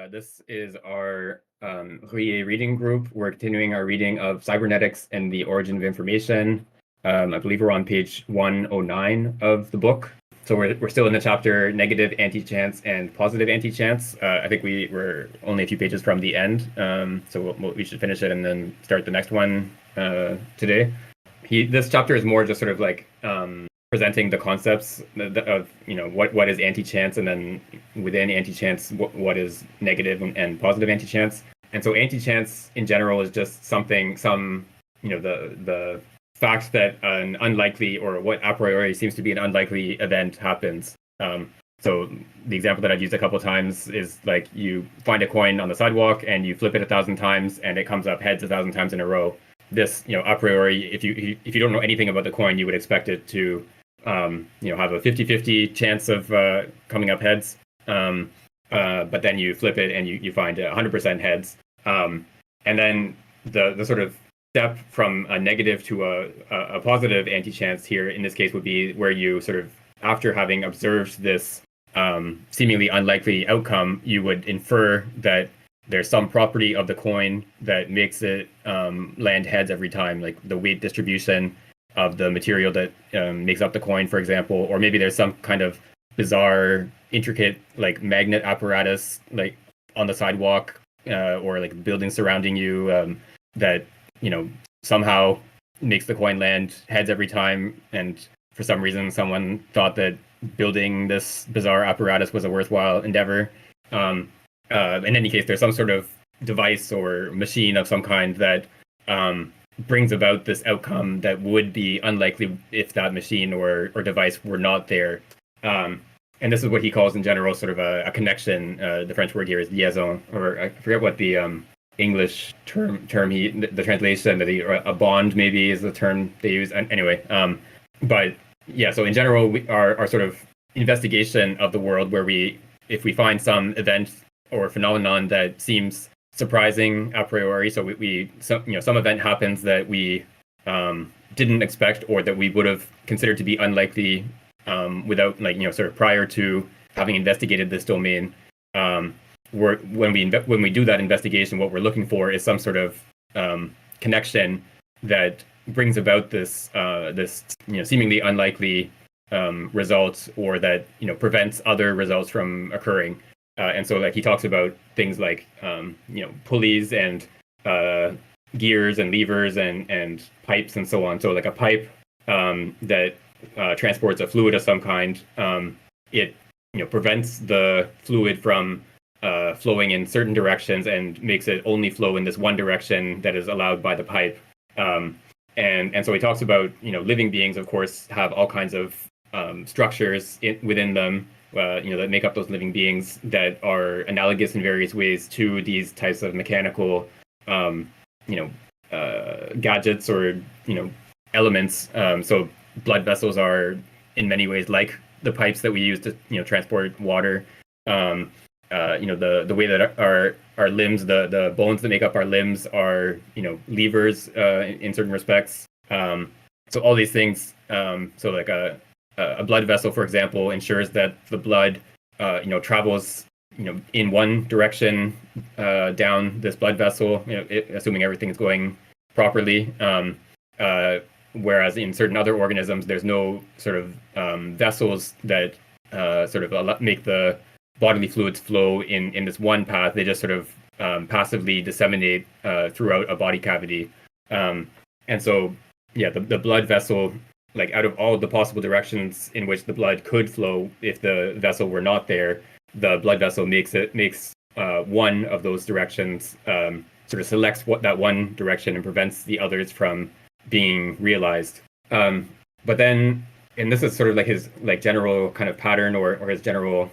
This is our Ruyer reading group. We're continuing our reading of Cybernetics and the Origin of Information. I believe we're on page 109 of the book. So we're still in the chapter Negative Anti-Chance and Positive Anti-Chance. I think we were only a few pages from the end, so we should finish it and then start the next one today. This chapter is more just sort of like presenting the concepts of what is anti-chance, and then within anti-chance what is negative and positive anti-chance. And so anti-chance in general is just the fact that an unlikely, or what a priori seems to be an unlikely event happens. So the example that I've used a couple of times is like you find a coin on the sidewalk and you flip it 1,000 times and it comes up heads 1,000 times in a row. This, a priori, if you don't know anything about the coin, you would expect it to have a 50-50 chance of coming up heads. But then you flip it and you find 100% heads. And then the sort of step from a negative to a positive anti-chance here in this case would be where you sort of, after having observed this seemingly unlikely outcome, you would infer that there's some property of the coin that makes it land heads every time, like the weight distribution of the material that makes up the coin, for example. Or maybe there's some kind of bizarre, intricate, like magnet apparatus, like on the sidewalk or like buildings surrounding you that somehow makes the coin land heads every time. And for some reason, someone thought that building this bizarre apparatus was a worthwhile endeavor. In any case, there's some sort of device or machine of some kind that brings about this outcome that would be unlikely if that machine or device were not there. And this is what he calls in general sort of a connection. The French word here is liaison, or I forget what the English term the translation that a bond maybe is the term they use. Anyway, but yeah, so in general, our sort of investigation of the world, where if we find some event or phenomenon that seems surprising a priori, so some event happens that we didn't expect, or that we would have considered to be unlikely without sort of prior to having investigated this domain. When we do that investigation, what we're looking for is some sort of connection that brings about this seemingly unlikely result, or that prevents other results from occurring. And so he talks about things like pulleys and gears and levers and pipes and so on. So like a pipe that transports a fluid of some kind, it prevents the fluid from flowing in certain directions and makes it only flow in this one direction that is allowed by the pipe. And so he talks about living beings, of course, have all kinds of structures within them that make up those living beings that are analogous in various ways to these types of mechanical gadgets or elements. So blood vessels are in many ways like the pipes that we use to transport water. The way that our limbs, the bones that make up our limbs are levers in certain respects. So all these things. So like a blood vessel, for example, ensures that the blood travels in one direction down this blood vessel, assuming everything is going properly. Whereas in certain other organisms, there's no sort of vessels that sort of make the bodily fluids flow in this one path. They just sort of passively disseminate throughout a body cavity. And so, yeah, the blood vessel, like out of all the possible directions in which the blood could flow, if the vessel were not there, the blood vessel makes one of those directions, sort of selects that one direction and prevents the others from being realized. But then, and this is sort of like his general kind of pattern or his general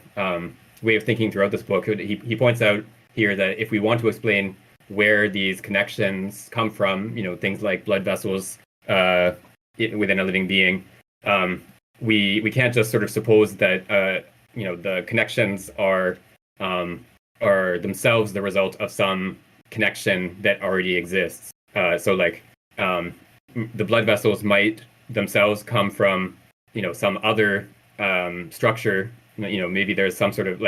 way of thinking throughout this book. He points out here that if we want to explain where these connections come from, things like blood vessels within a living being, we can't just sort of suppose that the connections are themselves the result of some connection that already exists. So the blood vessels might themselves come from some other structure. Maybe there's some sort of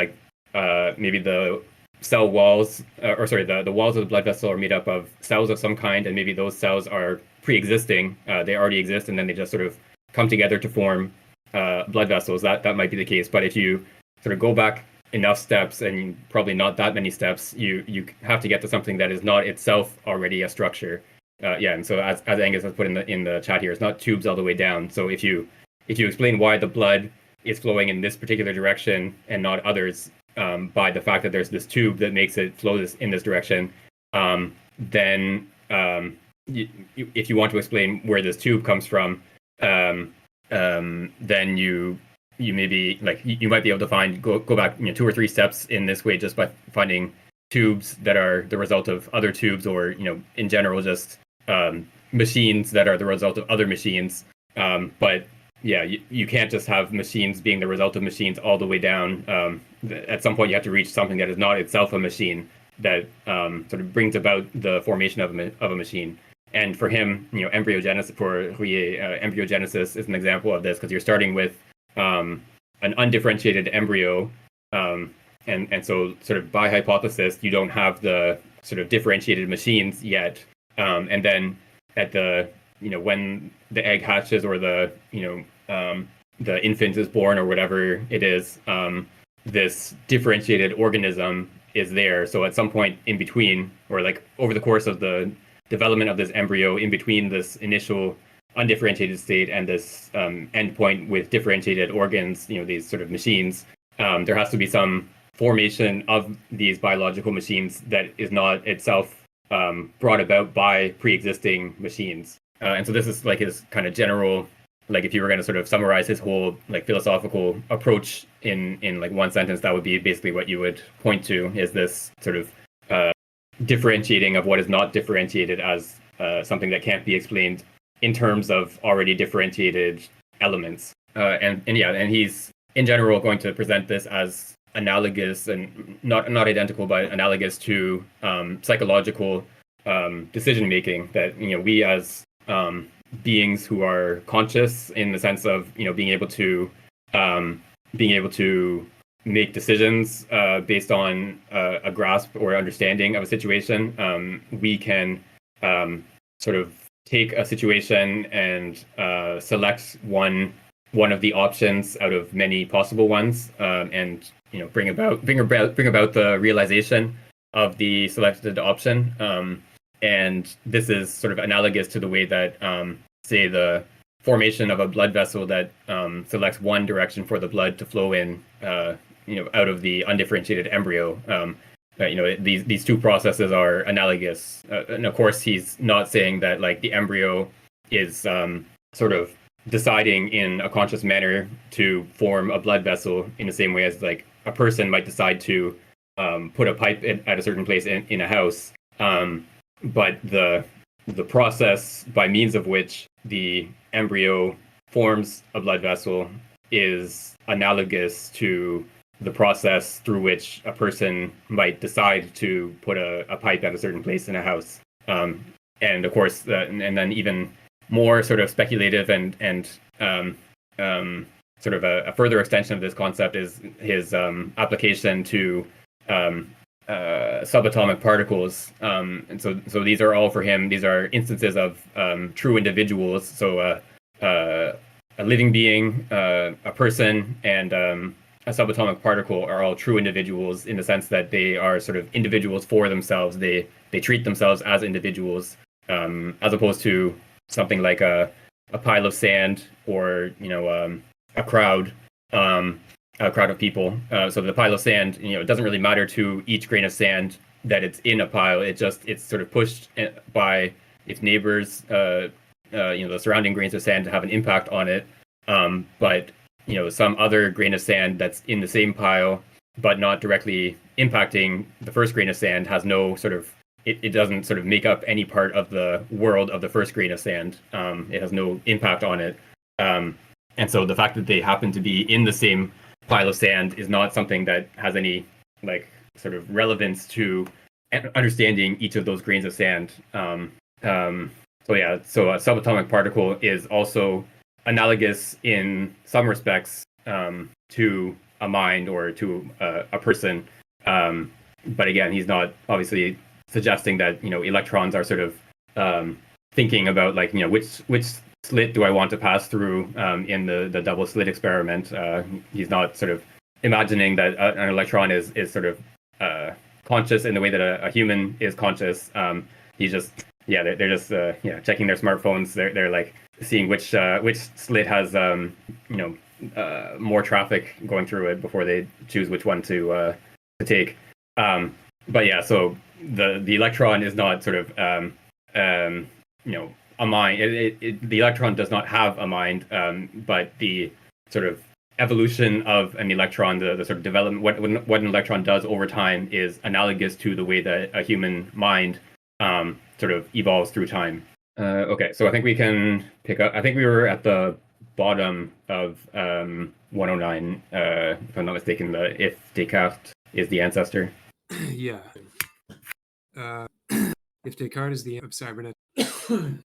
maybe the cell walls, or sorry, the walls of the blood vessel are made up of cells of some kind, and maybe those cells are pre-existing. They already exist, and then they just sort of come together to form blood vessels. That might be the case. But if you sort of go back enough steps, and probably not that many steps, you have to get to something that is not itself already a structure. Yeah, and so as Angus has put in the chat here, it's not tubes all the way down. So if you explain why the blood is flowing in this particular direction and not others, by the fact that there's this tube that makes it flow in this direction, then if you want to explain where this tube comes from, then you maybe like you might be able to go back 2 or 3 steps in this way just by finding tubes that are the result of other tubes, or in general just machines that are the result of other machines. But yeah, you can't just have machines being the result of machines all the way down. At some point, you have to reach something that is not itself a machine that sort of brings about the formation of a machine. And for him, embryogenesis, for Ruyer, embryogenesis is an example of this, because you're starting with an undifferentiated embryo, and so sort of by hypothesis, you don't have the sort of differentiated machines yet. And then at the when the egg hatches, or the infant is born, or whatever it is, this differentiated organism is there. So at some point in between, or like over the course of the development of this embryo, in between this initial undifferentiated state and this endpoint with differentiated organs, these sort of machines, there has to be some formation of these biological machines that is not itself brought about by pre-existing machines. And so this is like his kind of general, like if you were going to sort of summarize his whole like philosophical approach in like one sentence, that would be basically what you would point to, is this sort of differentiating of what is not differentiated as something that can't be explained in terms of already differentiated elements. And he's in general going to present this as analogous, and not identical, but analogous to psychological decision making, that we as beings who are conscious, in the sense of being able to make decisions based on a grasp or understanding of a situation, we can sort of take a situation and select one of the options out of many possible ones, and bring about the realization of the selected option. And this is sort of analogous to the way that, say, the formation of a blood vessel that selects one direction for the blood to flow in, out of the undifferentiated embryo. These two processes are analogous. And of course, he's not saying that like the embryo is sort of deciding in a conscious manner to form a blood vessel in the same way as like a person might decide to put a pipe at a certain place in a house. But the process by means of which the embryo forms a blood vessel is analogous to the process through which a person might decide to put a pipe at a certain place in a house. And of course, and then even more sort of speculative and sort of a further extension of this concept is his application to subatomic particles. And so these are all, for him, these are instances of true individuals. So a living being, a person, and a subatomic particle are all true individuals, in the sense that they are sort of individuals for themselves. They treat themselves as individuals, as opposed to something like a pile of sand, or a crowd of people. So the pile of sand, it doesn't really matter to each grain of sand that it's in a pile. It's sort of pushed by its neighbors, the surrounding grains of sand, to have an impact on it. But some other grain of sand that's in the same pile, but not directly impacting the first grain of sand, has no sort of, it doesn't sort of make up any part of the world of the first grain of sand. It has no impact on it. And so the fact that they happen to be in the same pile of sand is not something that has any like sort of relevance to understanding each of those grains of sand. So a subatomic particle is also analogous in some respects to a mind, or to a person. but again, he's not obviously suggesting that electrons are sort of thinking about like which slit do I want to pass through in the double slit experiment. He's not sort of imagining that an electron is sort of conscious in the way that a human is conscious. He's just they're just checking their smartphones. They're like seeing which slit has more traffic going through it before they choose which one to take. But yeah, so the electron is not sort of a mind. The electron does not have a mind, but the sort of evolution of an electron, the sort of development, what an electron does over time is analogous to the way that a human mind sort of evolves through time. Okay, so I think we can pick up. I think we were at the bottom of 109, if I'm not mistaken, if Descartes is the ancestor. Yeah. If Descartes is the of Cybernetics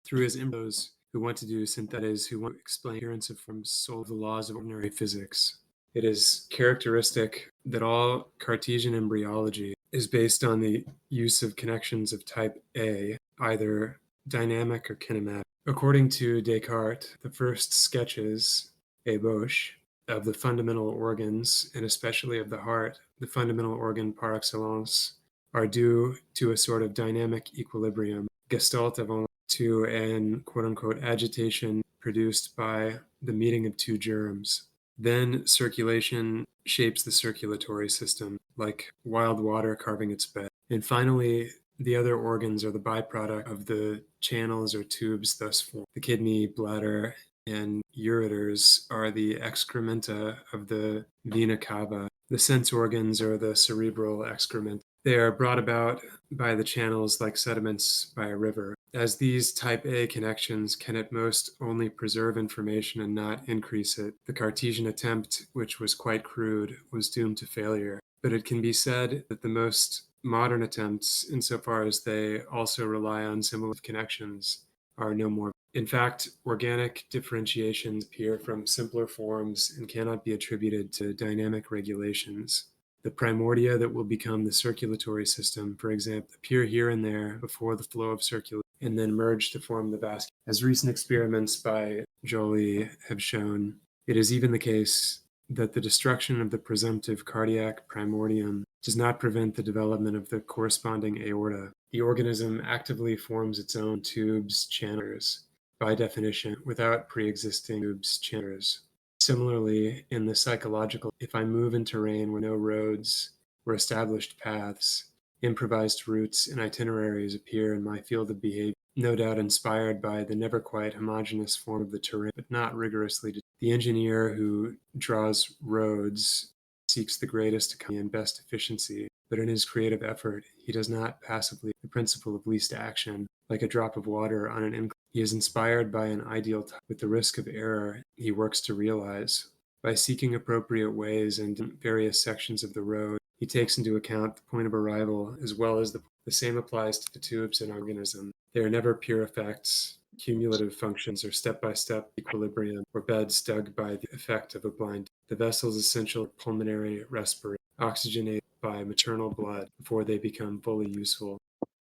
through his embryos who want to do synthesis, who want to explain appearance of from soul the laws of ordinary physics, it is characteristic that all Cartesian embryology is based on the use of connections of type A, either dynamic or kinematic. According to Descartes, the first sketches, ébauche, of the fundamental organs, and especially of the heart, the fundamental organ par excellence, are due to a sort of dynamic equilibrium, gestalt avant, to an quote-unquote agitation produced by the meeting of two germs. Then circulation shapes the circulatory system, like wild water carving its bed. And finally, the other organs are the byproduct of the channels or tubes thus formed. The kidney, bladder, and ureters are the excrementa of the vena cava. The sense organs are the cerebral excrement. They are brought about by the channels like sediments by a river. As these type A connections can at most only preserve information and not increase it, the Cartesian attempt, which was quite crude, was doomed to failure. But it can be said that the most modern attempts, insofar as they also rely on similar connections, are no more. In fact, organic differentiations appear from simpler forms and cannot be attributed to dynamic regulations. The primordia that will become the circulatory system, for example, appear here and there before the flow of circulation and then merge to form the vascular. As recent experiments by Joly have shown, it is even the case that the destruction of the presumptive cardiac primordium does not prevent the development of the corresponding aorta. The organism actively forms its own tubes, channels, by definition, without pre-existing tubes, channels. Similarly, in the psychological, if I move in terrain where no roads or established paths, improvised routes and itineraries appear in my field of behavior, no doubt inspired by the never quite homogeneous form of the terrain, but not rigorously. The engineer who draws roads seeks the greatest economy and best efficiency, but in his creative effort, he does not passively the principle of least action, like a drop of water on an incline. He is inspired by an ideal type. With the risk of error, he works to realize. By seeking appropriate ways and various sections of the road, he takes into account the point of arrival as well as the same applies to the tubes and organism. They are never pure effects, cumulative functions, or step-by-step equilibrium, or beds dug by the effect of a blind. The vessel's essential pulmonary respiration, oxygenated by maternal blood before they become fully useful.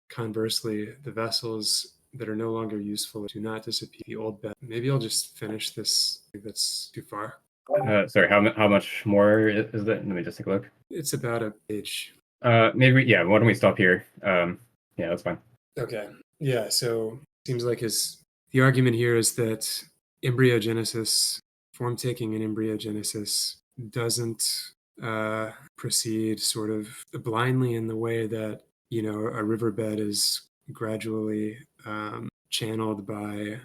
Conversely, the vessels that are no longer useful do not disappear. The old bed. Maybe I'll just finish this. That's too far. Sorry, how much more is that? Let me just take a look. It's about a page. Maybe, yeah, why don't we stop here? Yeah, that's fine. Okay. Yeah, so seems like the argument here is that embryogenesis, form taking in embryogenesis, doesn't proceed sort of blindly in the way that, a riverbed is gradually channeled by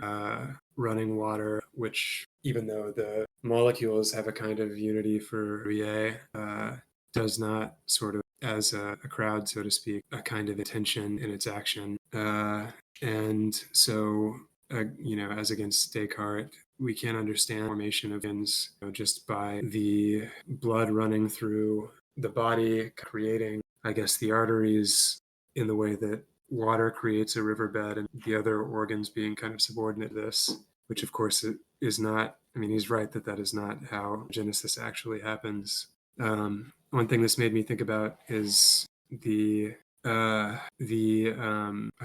running water, which, even though the molecules have a kind of unity for Ruyer, does not sort of, as a crowd, so to speak, a kind of attention in its action. And so, as against Descartes, we can't understand formation of ends just by the blood running through the body, creating, I guess, the arteries in the way that water creates a riverbed, and the other organs being kind of subordinate to this, which of course it is not. I mean, he's right that is not how genesis actually happens. One thing this made me think about is the I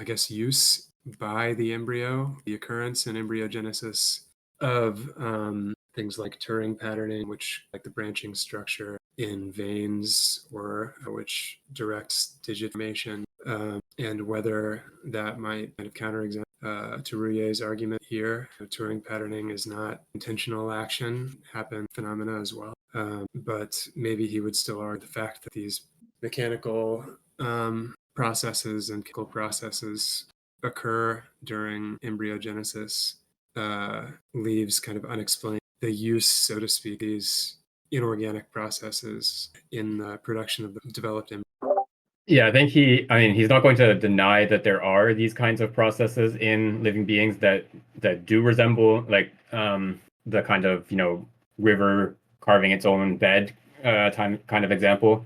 guess use by the embryo, the occurrence and embryogenesis of things like Turing patterning, which like the branching structure in veins, or which directs digit formation, and whether that might kind of counter-example to Ruyer's argument here. Turing patterning is not intentional action, happen phenomena as well. But maybe he would still argue the fact that these mechanical processes and chemical processes occur during embryogenesis leaves kind of unexplained the use, so to speak, these inorganic processes in the production of the developed embryo. Yeah, I think he's not going to deny that there are these kinds of processes in living beings that do resemble like the kind of, river carving its own bed kind of example.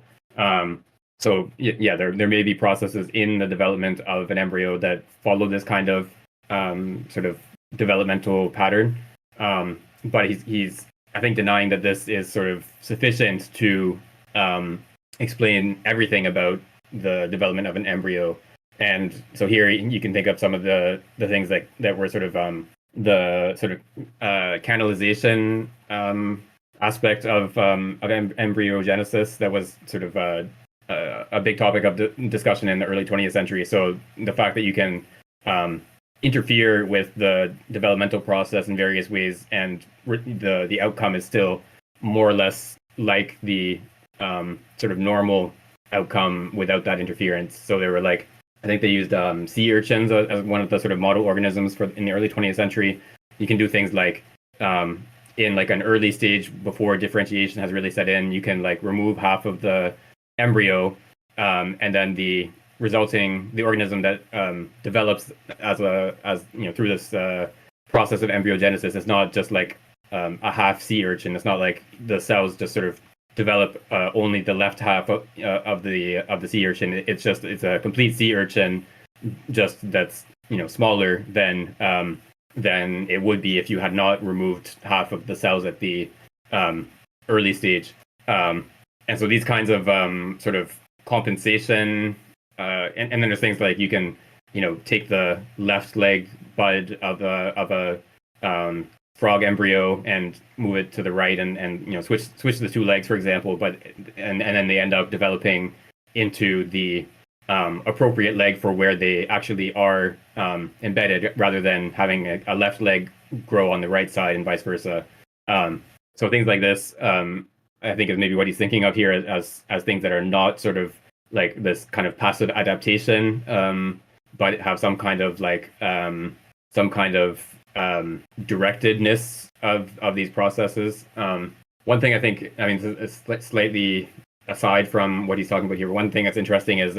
So there may be processes in the development of an embryo that follow this kind of sort of developmental pattern. But he's I think denying that this is sort of sufficient to explain everything about the development of an embryo. And so here you can think of some of the things that were sort of the sort of canalization aspect of embryogenesis that was sort of a big topic of discussion in the early 20th century. So the fact that you can interfere with the developmental process in various ways, and the outcome is still more or less like the sort of normal outcome without that interference. So they were like, I think they used sea urchins as one of the sort of model organisms in the early 20th century. You can do things like in like an early stage before differentiation has really set in, you can like remove half of the embryo, and then the organism that develops through this process of embryogenesis is not just like a half sea urchin. It's not like the cells just sort of develop only the left half of the sea urchin. It's a complete sea urchin, just that's smaller than it would be if you had not removed half of the cells at the early stage. And so these kinds of sort of compensation, and then there's things like you can take the left leg bud of a frog embryo and move it to the right, and switch the two legs, for example, and then they end up developing into the appropriate leg for where they actually are embedded, rather than having a left leg grow on the right side and vice versa. So things like this, I think, is maybe what he's thinking of here as things that are not sort of like this kind of passive adaptation, but have some kind of directedness of these processes. One thing I think, it's slightly aside from what he's talking about here, one thing that's interesting is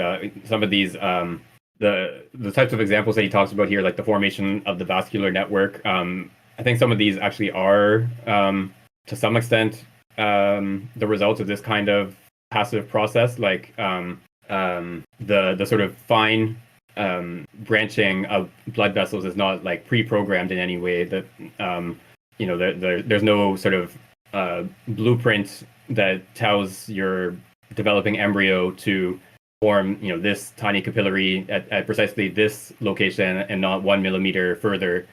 some of these the types of examples that he talks about here, like the formation of the vascular network. I think some of these actually are to some extent the result of this kind of passive process, like the sort of fine branching of blood vessels is not like pre-programmed in any way. That there's no sort of blueprint that tells your developing embryo to form this tiny capillary at precisely this location and not 1 millimeter further.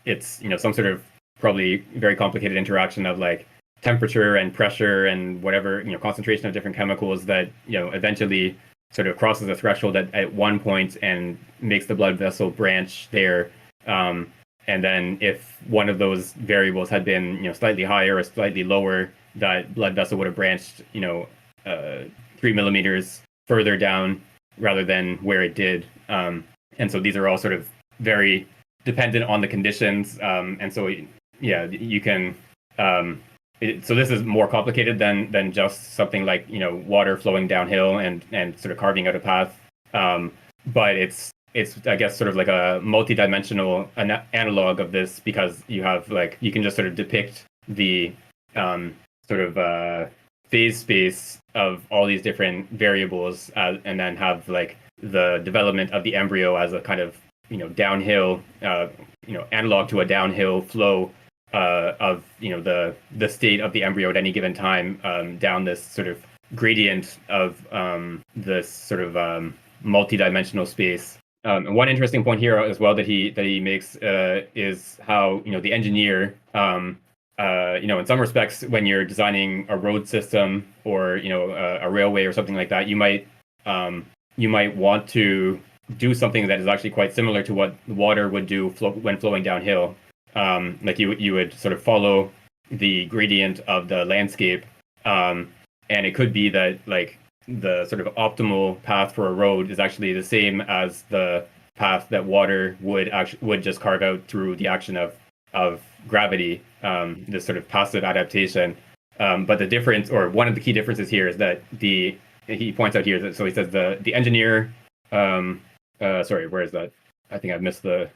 It's some sort of probably very complicated interaction of like temperature and pressure and whatever concentration of different chemicals that eventually sort of crosses a threshold at one point and makes the blood vessel branch there. And then if one of those variables had been slightly higher or slightly lower, that blood vessel would have branched 3 millimeters further down rather than where it did. And so these are all sort of very dependent on the conditions. And so you can so this is more complicated than just something like water flowing downhill and sort of carving out a path. But it's I guess sort of like a multi-dimensional analog of this, because you have you can just sort of depict the sort of phase space of all these different variables, and then have like the development of the embryo as a kind of downhill analog to a downhill flow of the state of the embryo at any given time, down this sort of gradient of this sort of multi-dimensional space. And one interesting point here as well that he makes is how the engineer in some respects when you're designing a road system or a railway or something like that, you might want to do something that is actually quite similar to what water would do when flowing downhill. Like you would sort of follow the gradient of the landscape, and it could be that like the sort of optimal path for a road is actually the same as the path that water would just carve out through the action of gravity, this sort of passive adaptation. But the difference, or one of the key differences here, is that he points out here that so he says the engineer. Sorry, where is that? I think I've lost the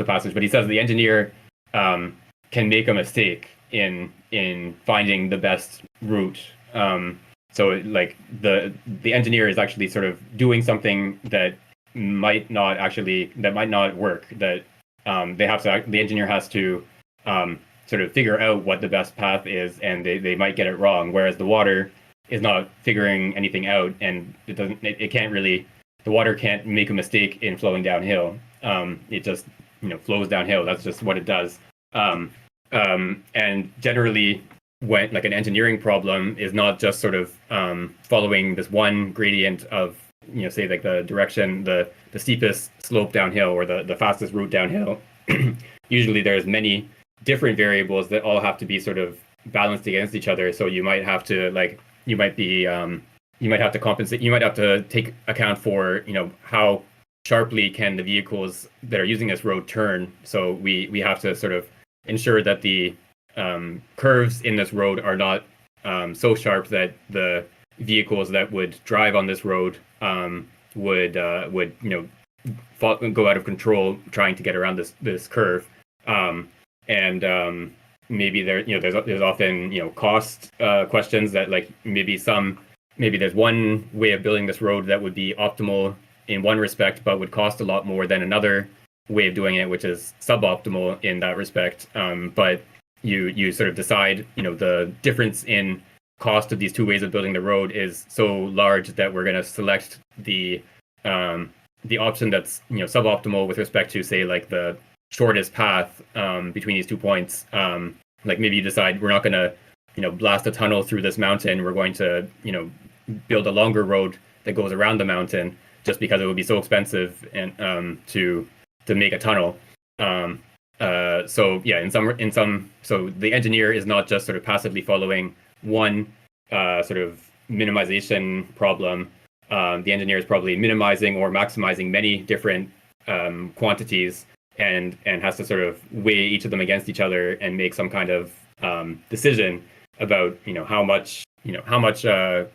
passage. But he says the engineer can make a mistake in finding the best route. So like the engineer is actually sort of doing something that might not work. That the engineer has to sort of figure out what the best path is, and they might get it wrong. Whereas the water is not figuring anything out, and the water can't make a mistake in flowing downhill. It just flows downhill. That's just what it does. And generally, when like an engineering problem is not just sort of following this one gradient of say like the direction, the steepest slope downhill or the fastest route downhill. Usually there's many different variables that all have to be sort of balanced against each other. So you might have to compensate. You might have to take account for how sharply can the vehicles that are using this road turn. So we have to sort of ensure that the curves in this road are not so sharp that the vehicles that would drive on this road would go out of control trying to get around this curve. Maybe there's often cost questions that like maybe there's one way of building this road that would be optimal in one respect but would cost a lot more than another way of doing it, which is suboptimal in that respect. But you sort of decide the difference in cost of these two ways of building the road is so large that we're going to select the option that's suboptimal with respect to say like the shortest path between these 2 points. Like maybe you decide we're not going to blast a tunnel through this mountain. We're going to build a longer road that goes around the mountain just because it would be so expensive and to make a tunnel. So yeah, so the engineer is not just sort of passively following one sort of minimization problem. The engineer is probably minimizing or maximizing many different quantities and has to sort of weigh each of them against each other and make some kind of decision about how much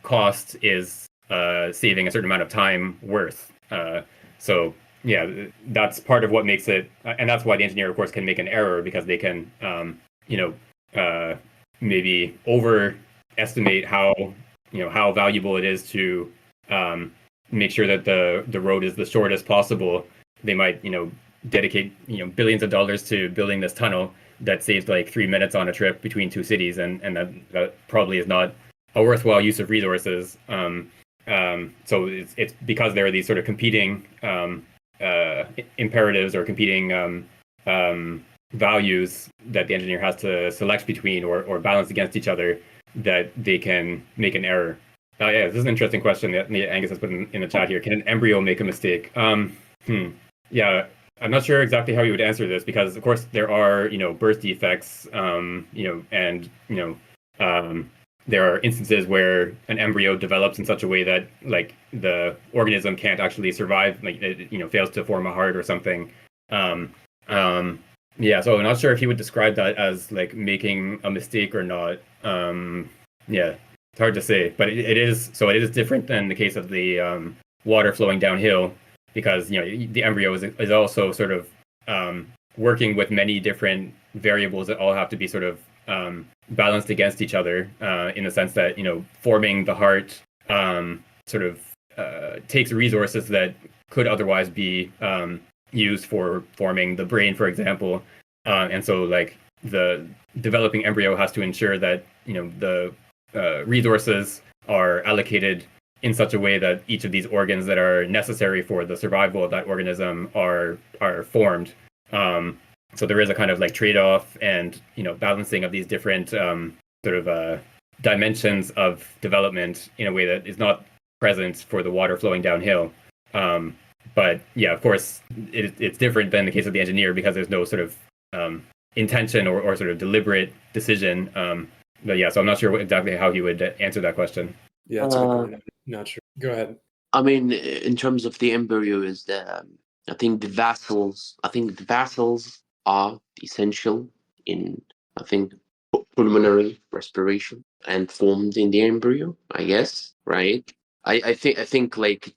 cost is saving a certain amount of time worth. So yeah, that's part of what makes it, and that's why the engineer, of course, can make an error because they can maybe overestimate how valuable it is to make sure that the road is the shortest possible. They might dedicate billions of dollars to building this tunnel that saves like 3 minutes on a trip between two cities, and that probably is not a worthwhile use of resources. So it's because there are these sort of competing imperatives or competing values that the engineer has to select between or balance against each other that they can make an error. Yeah, this is an interesting question that Angus has put in the chat here. Can an embryo make a mistake? Yeah, I'm not sure exactly how you would answer this because, of course, there are birth defects, and there are instances where an embryo develops in such a way that like the organism can't actually survive, like it fails to form a heart or something. Yeah, so I'm not sure if he would describe that as like making a mistake or not. Yeah, it's hard to say, but it is different than the case of the water flowing downhill because the embryo is also sort of working with many different variables that all have to be sort of balanced against each other in the sense that forming the heart sort of takes resources that could otherwise be used for forming the brain, for example, and so like the developing embryo has to ensure that the resources are allocated in such a way that each of these organs that are necessary for the survival of that organism are formed. So there is a kind of like trade-off and balancing of these different sort of dimensions of development in a way that is not present for the water flowing downhill. But yeah, of course, it's different than the case of the engineer because there's no sort of intention or sort of deliberate decision. But yeah, so I'm not sure exactly how he would answer that question. Yeah, that's a good point. I'm not sure. Go ahead. I mean, in terms of the embryo, is the I think the vessels. I think the vessels are essential in pulmonary respiration and formed in the embryo. I guess, right? I think like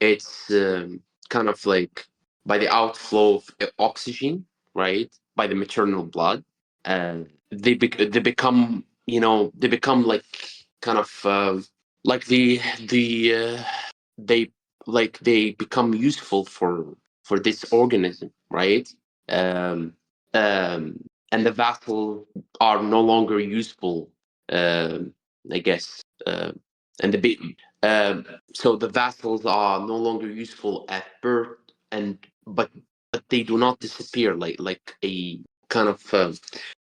it's kind of like by the outflow of oxygen, right? By the maternal blood, they become they become like kind of like they they become useful for this organism, right? Um, um, and the vessels are no longer useful, I guess. And the bit so the vessels are no longer useful at birth, and but they do not disappear like a kind of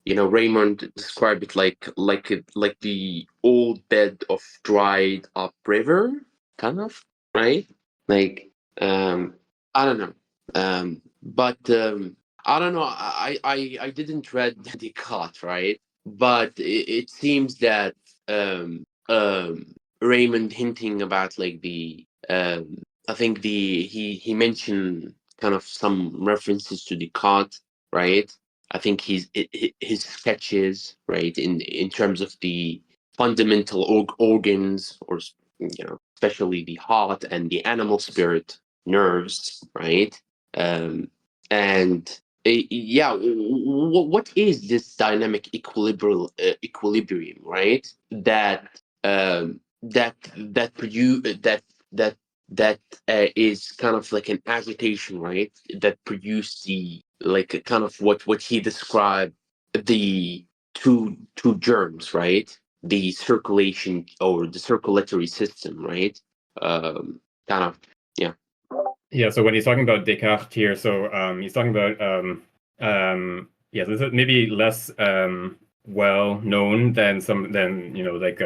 Raymond described it like the old bed of dried up river, kind of, right? Like I don't know, but I don't know. I didn't read Descartes, right? But it seems that Raymond hinting about like the I think he mentioned kind of some references to Descartes, right? I think his sketches, right, in terms of the fundamental organs, or especially the heart and the animal spirit nerves, right? Um, and yeah, what is this dynamic equilibrium, right? That produce that is kind of like an agitation, right? That produced the like a kind of what he described, the two germs, right? The circulation or the circulatory system, right? Kind of, yeah. Yeah, so when he's talking about Descartes here, so he's talking about yeah, this is maybe less well known than like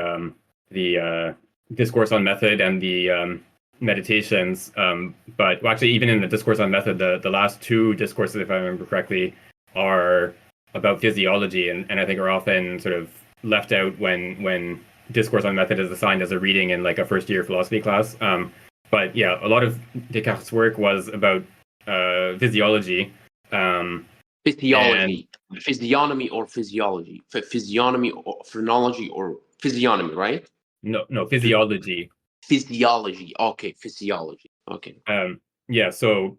the discourse on method and the meditations. But well, actually, even in the discourse on method, the last two discourses, if I remember correctly, are about physiology, and I think are often sort of left out when discourse on method is assigned as a reading in like a first year philosophy class. But yeah, a lot of Descartes' work was about physiology. Physiology, physiognomy or physiology, physiognomy or phrenology or physiognomy, right? No, physiology. Physiology. Okay, physiology. Okay. Yeah, so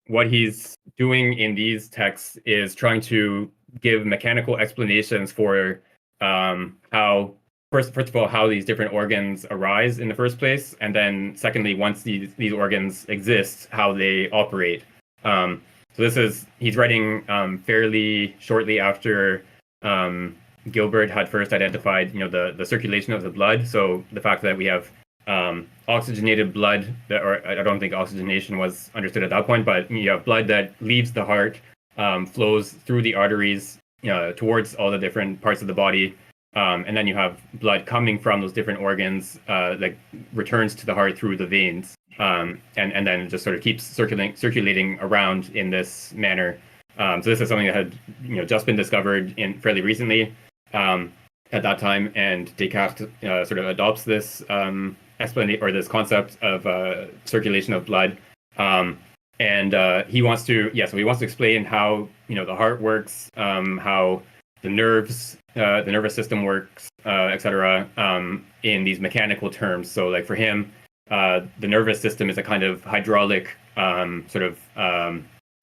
what he's doing in these texts is trying to give mechanical explanations for how first of all how these different organs arise in the first place, and then secondly, once these organs exist, how they operate. So he's writing fairly shortly after Gilbert had first identified the circulation of the blood. So the fact that we have oxygenated blood, or I don't think oxygenation was understood at that point, but you have blood that leaves the heart, flows through the arteries towards all the different parts of the body. And then you have blood coming from those different organs that returns to the heart through the veins, and then just sort of keeps circulating around in this manner. So this is something that had just been discovered in fairly recently at that time, and Descartes sort of adopts this explanation or this concept of circulation of blood, and he wants to explain how the heart works, how the nervous system works, etc. In these mechanical terms. So, like for him, the nervous system is a kind of hydraulic sort of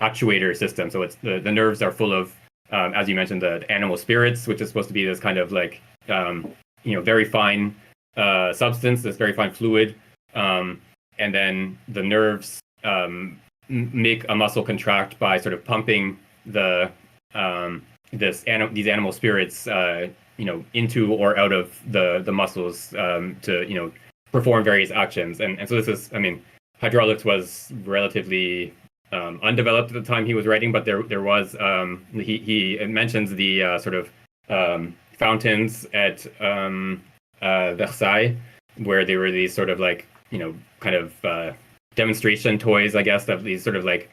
actuator system. So it's the nerves are full of, as you mentioned, the animal spirits, which is supposed to be this kind of like very fine substance, this very fine fluid, and then the nerves make a muscle contract by sort of pumping these animal spirits into or out of the muscles to perform various actions. And so this is, I mean, hydraulics was relatively undeveloped at the time he was writing, but there was he mentions the sort of fountains at Versailles, where they were these sort of like kind of demonstration toys, I guess, of these sort of like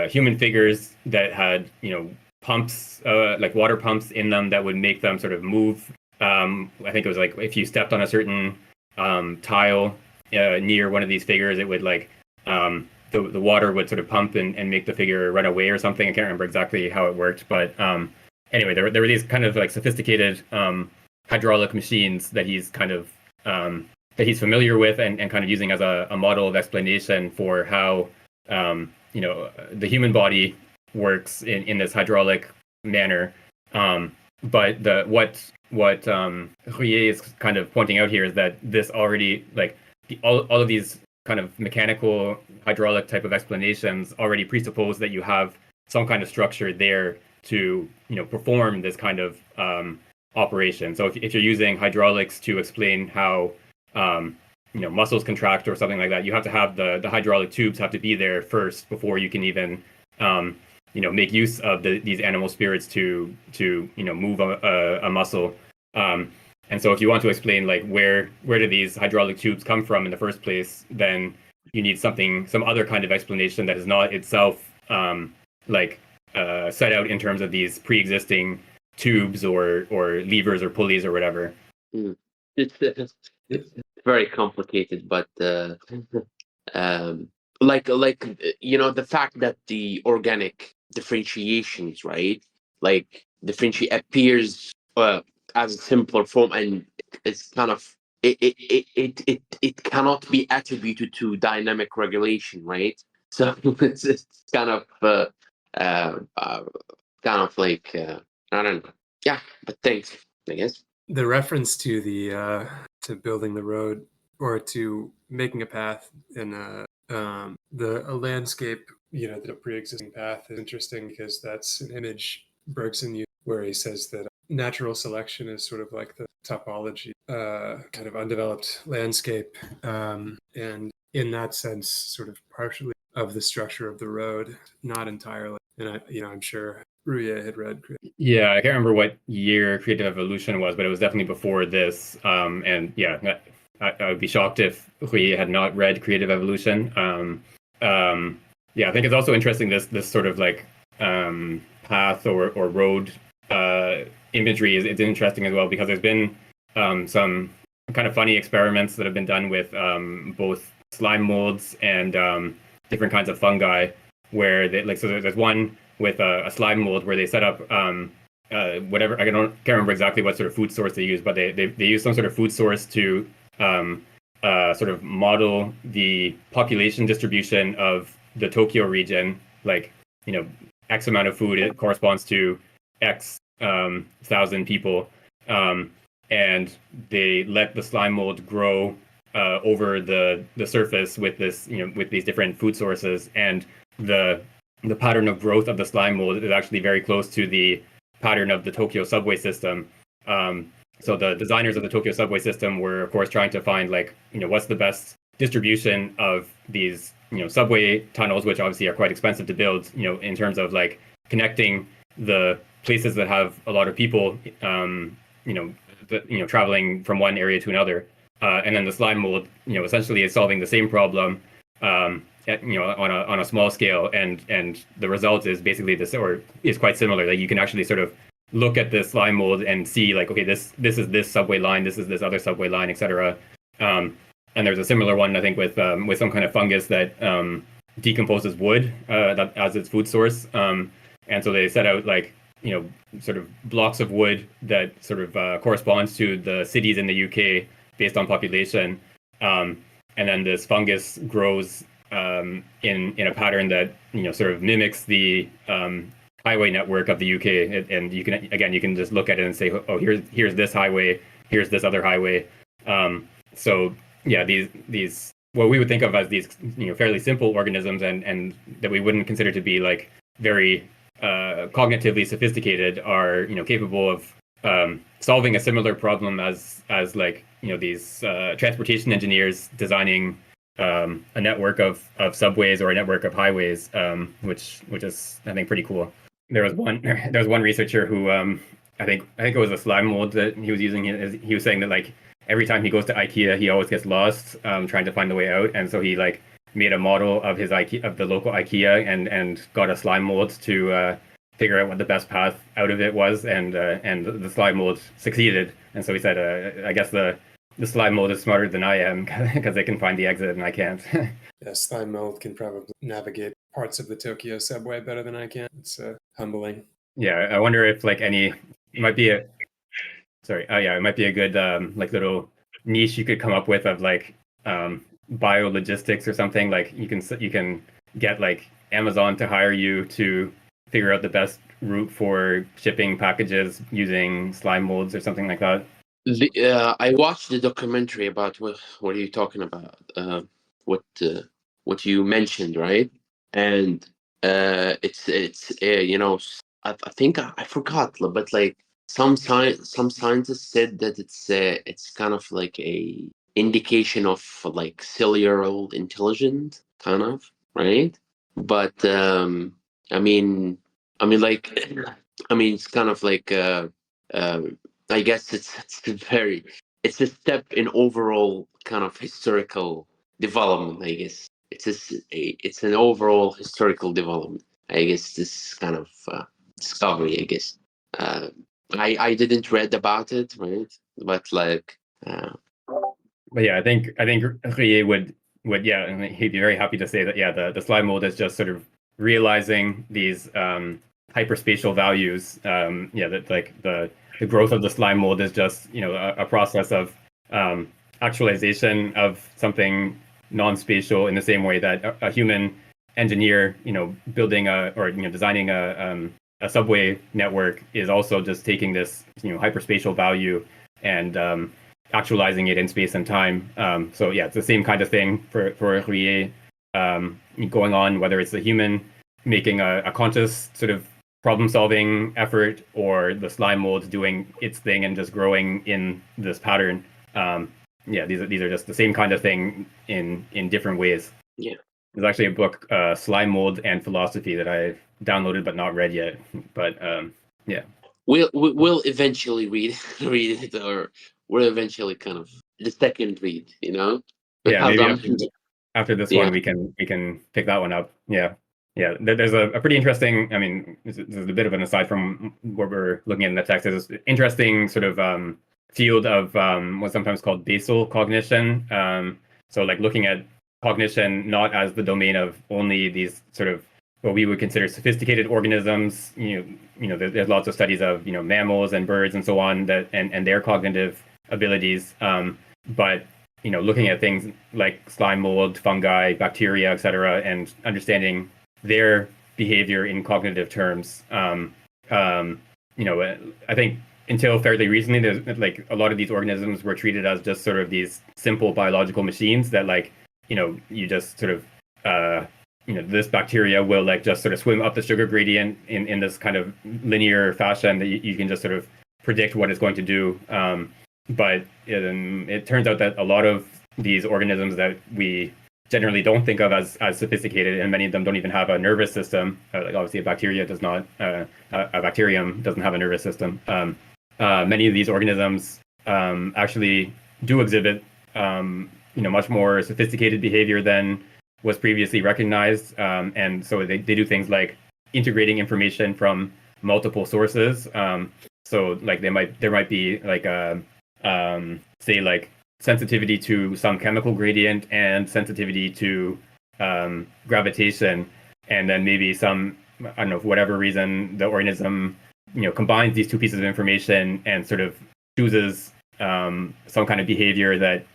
human figures that had pumps, like water pumps in them that would make them sort of move. I think it was like if you stepped on a certain tile near one of these figures, it would like the water would sort of pump and make the figure run away or something. I can't remember exactly how it worked, but anyway, there were these kind of like sophisticated hydraulic machines that he's kind of that he's familiar with and kind of using as a model of explanation for how the human body works in this hydraulic manner. But what Ruyer is kind of pointing out here is that this already like all of these kind of mechanical hydraulic type of explanations already presuppose that you have some kind of structure there to perform this kind of operation. So if you're using hydraulics to explain how muscles contract or something like that, you have to have the hydraulic tubes have to be there first before you can even make use of these animal spirits to move a muscle. And so if you want to explain like where do these hydraulic tubes come from in the first place, then you need some other kind of explanation that is not itself set out in terms of these pre-existing tubes or levers or pulleys or whatever. It's very complicated, but the fact that the organic differentiations, right, like differentiate appears as a simpler form, and it's kind of it cannot be attributed to dynamic regulation, right? So it's kind of like I don't know. Yeah, but thanks, I guess. The reference to the to building the road or to making a path in a landscape, the pre-existing path is interesting because that's an image Bergson used where he says that natural selection is sort of like the topology, kind of undeveloped landscape, and in that sense, sort of partially of the structure of the road, not entirely. And I'm sure Ruyer had read. Yeah, I can't remember what year Creative Evolution was, but it was definitely before this. And yeah, I would be shocked if Ruyer had not read Creative Evolution. Yeah, I think it's also interesting this sort of like path or road imagery is interesting as well, because there's been some kind of funny experiments that have been done with both slime molds and different kinds of fungi, where there's one with a slime mold where they set up whatever, can't remember exactly what sort of food source they use, but they use some sort of food source to sort of model the population distribution of the Tokyo region. Like, X amount of food, it corresponds to X thousand people, and they let the slime mold grow over the surface with this, with these different food sources, and the pattern of growth of the slime mold is actually very close to the pattern of the Tokyo subway system. So the designers of the Tokyo subway system were, of course, trying to find what's the best distribution of these subway tunnels, which obviously are quite expensive to build, in terms of like connecting the places that have a lot of people, traveling from one area to another. And then the slime mold, essentially is solving the same problem, on a small scale, and the result is basically this, or is quite similar. That you can actually sort of look at the slime mold and see like, okay, this is this subway line, this is this other subway line, etc. And there's a similar one, I think, with some kind of fungus that decomposes wood that as its food source. And so they set out sort of blocks of wood that sort of corresponds to the cities in the UK based on population. And then this fungus grows in a pattern that sort of mimics the highway network of the UK, and you can just look at it and say, oh, here's this highway, here's this other highway. So yeah, these what we would think of as these fairly simple organisms, and that we wouldn't consider to be like very cognitively sophisticated, are capable of solving a similar problem as like these transportation engineers designing a network of subways or a network of highways, which is I think pretty cool. There was one there was one researcher who I think it was a slime mold that he was using. He was saying that like every time he goes to IKEA, he always gets lost trying to find the way out, and so he like made a model of his IKEA of the local IKEA and got a slime mold to figure out what the best path out of it was, and the slime mold succeeded. And so he said, I guess the slime mold is smarter than I am because they can find the exit and I can't. Yeah, slime mold can probably navigate parts of the Tokyo subway better than I can. It's humbling. Yeah, I wonder if like it might be a sorry, yeah, it might be a good like little niche you could come up with of like biologistics or something. Like you can get like Amazon to hire you to figure out the best route for shipping packages using slime molds or something like that. I watched the documentary about what are you talking about? What what you mentioned, right? And it's I think I forgot, but like some scientists said that it's kind of like a indication of like cellular intelligence, kind of, right? But I mean, I mean, like, I mean, it's kind of like um, I guess it's a step in overall kind of historical development. I guess it's an overall historical development. I guess this kind of discovery. I guess uh, I didn't read about it, right? But like, But yeah, I think Ruyer would yeah, and he'd be very happy to say that yeah, the slime mold is just sort of realizing these hyperspatial values. Yeah, that like the growth of the slime mold is just a process of actualization of something non-spatial in the same way that a human engineer building or designing a subway network is also just taking this hyperspatial value and actualizing it in space and time. So yeah, it's the same kind of thing for Ruyer going on, whether it's a human making a conscious sort of problem solving effort or the slime mold doing its thing and just growing in this pattern. Yeah, these are just the same kind of thing in different ways. yeah. There's actually a book, Slime Mold and Philosophy, that I've downloaded but not read yet. But yeah. We'll eventually read it, or we'll eventually kind of the second read, Yeah, because maybe after this one yeah. we can pick that one up. Yeah, yeah. There's a pretty interesting. I mean, this is a bit of an aside from what we're looking at in the text. There's this interesting sort of field of what's sometimes called basal cognition. So like looking at cognition not as the domain of only these sort of what we would consider sophisticated organisms. There's lots of studies of mammals and birds and so on that and their cognitive abilities. But looking at things like slime mold, fungi, bacteria, etc., and understanding their behavior in cognitive terms. I think until fairly recently, there's like a lot of these organisms were treated as just sort of these simple biological machines that like, you just sort of, this bacteria will like just sort of swim up the sugar gradient in this kind of linear fashion that you can just sort of predict what it's going to do. But it turns out that a lot of these organisms that we generally don't think of as sophisticated, and many of them don't even have a nervous system. Like obviously, a bacteria does not. A bacterium doesn't have a nervous system. Many of these organisms actually do exhibit, much more sophisticated behavior than was previously recognized, and so they do things like integrating information from multiple sources. So like there might be like say like sensitivity to some chemical gradient and sensitivity to gravitation, and then maybe some, I don't know, for whatever reason the organism combines these two pieces of information and sort of chooses some kind of behavior that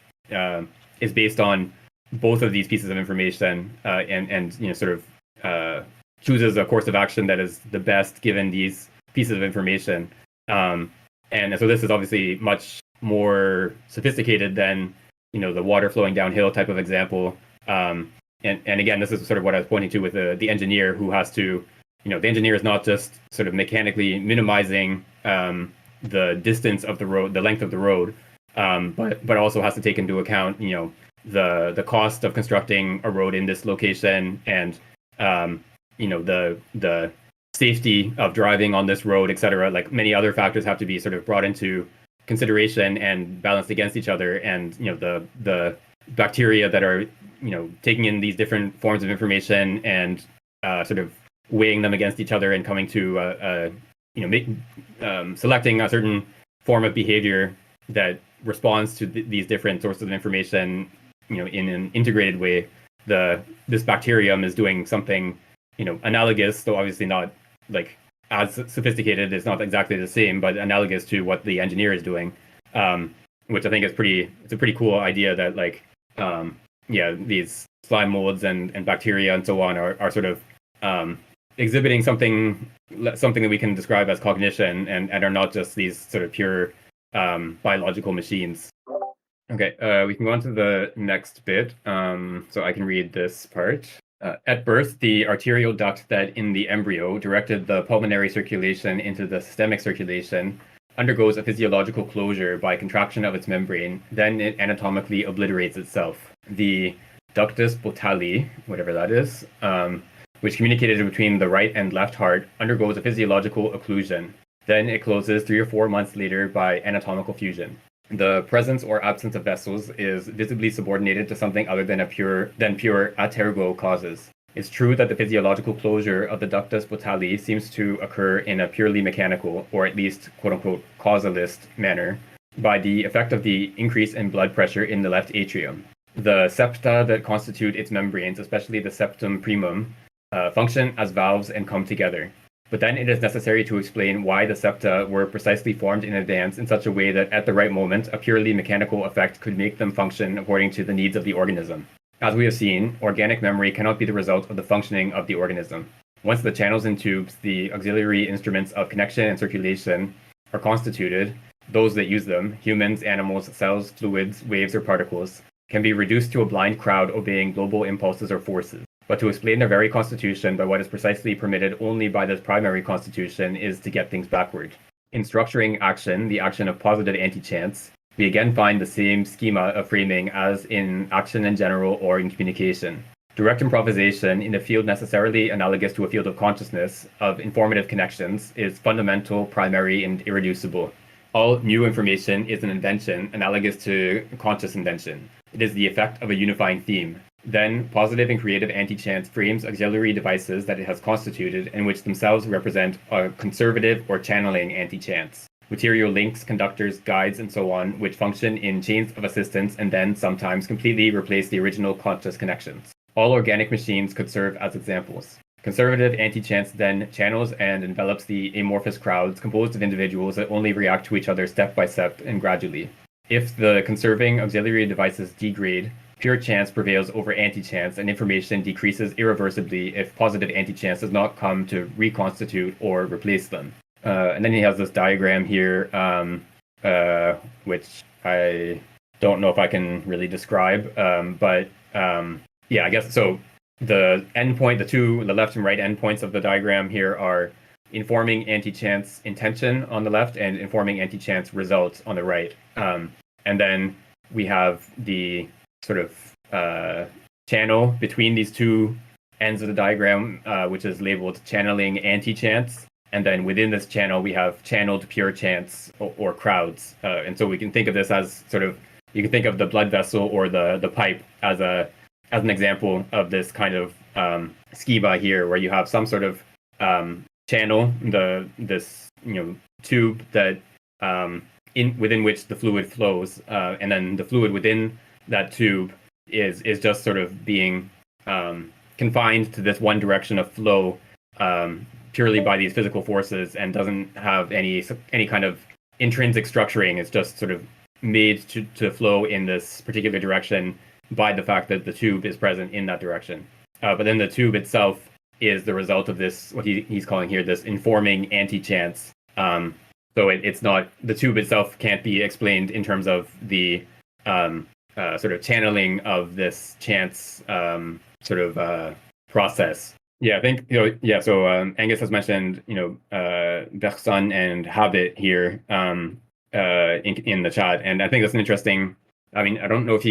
is based on both of these pieces of information, and sort of chooses a course of action that is the best given these pieces of information. And so this is obviously much more sophisticated than the water flowing downhill type of example. And again, this is sort of what I was pointing to with the engineer who has to, the engineer is not just sort of mechanically minimizing the distance of the road, the length of the road, but also has to take into account, the cost of constructing a road in this location, and the safety of driving on this road, etc. Like many other factors have to be sort of brought into consideration and balanced against each other, and the bacteria that are taking in these different forms of information and sort of weighing them against each other and coming to selecting a certain form of behavior that responds to these different sources of information, in an integrated way. This bacterium is doing something, analogous, though obviously not like as sophisticated. It's not exactly the same, but analogous to what the engineer is doing, which I think is it's a pretty cool idea that these slime molds and bacteria and so on are sort of exhibiting something that we can describe as cognition, and are not just these sort of pure biological machines. Okay, we can go on to the next bit. So I can read this part. At birth, the arterial duct that in the embryo directed the pulmonary circulation into the systemic circulation undergoes a physiological closure by contraction of its membrane. Then it anatomically obliterates itself. The ductus botali, whatever that is, which communicated between the right and left heart, undergoes a physiological occlusion. Then it closes 3 or 4 months later by anatomical fusion. The presence or absence of vessels is visibly subordinated to something other than pure atergo causes. It's true that the physiological closure of the ductus botali seems to occur in a purely mechanical, or at least quote-unquote causalist manner, by the effect of the increase in blood pressure in the left atrium. The septa that constitute its membranes, especially the septum primum, function as valves and come together. But then it is necessary to explain why the septa were precisely formed in advance in such a way that at the right moment a purely mechanical effect could make them function according to the needs of the organism. As we have seen, organic memory cannot be the result of the functioning of the organism. Once the channels and tubes, the auxiliary instruments of connection and circulation, are constituted, those that use them, humans, animals, cells, fluids, waves, or particles, can be reduced to a blind crowd obeying global impulses or forces. But to explain their very constitution by what is precisely permitted only by this primary constitution is to get things backward. In structuring action, the action of positive anti-chance, we again find the same schema of framing as in action in general or in communication. Direct improvisation in a field necessarily analogous to a field of consciousness, of informative connections, is fundamental, primary, and irreducible. All new information is an invention analogous to conscious invention. It is the effect of a unifying theme. Then, positive and creative anti-chance frames auxiliary devices that it has constituted and which themselves represent a conservative or channeling anti-chance. Material links, conductors, guides, and so on, which function in chains of assistance and then sometimes completely replace the original conscious connections. All organic machines could serve as examples. Conservative anti-chance then channels and envelops the amorphous crowds composed of individuals that only react to each other step by step and gradually. If the conserving auxiliary devices degrade, pure chance prevails over anti-chance, and information decreases irreversibly if positive anti-chance does not come to reconstitute or replace them. And then he has this diagram here, which I don't know if I can really describe, but I guess so. The endpoint, the left and right endpoints of the diagram here are informing anti-chance intention on the left and informing anti-chance results on the right. And then we have the sort of channel between these two ends of the diagram, which is labeled channeling anti-chance. And then within this channel, we have channeled pure chance or crowds. And so we can think of this as sort of, you can think of the blood vessel or the pipe as an example of this kind of schema here, where you have some sort of channel, this tube that within which the fluid flows, and then the fluid within that tube is just sort of being confined to this one direction of flow purely by these physical forces, and doesn't have any kind of intrinsic structuring. It's just sort of made to flow in this particular direction by the fact that the tube is present in that direction. But then the tube itself is the result of this, what he's calling here, this informing anti-chance. So it's not, the tube itself can't be explained in terms of the sort of channeling of this chance process. Yeah, I think, yeah, so Angus has mentioned, Bergson and habit here in the chat. And I think that's an interesting, I mean, I don't know if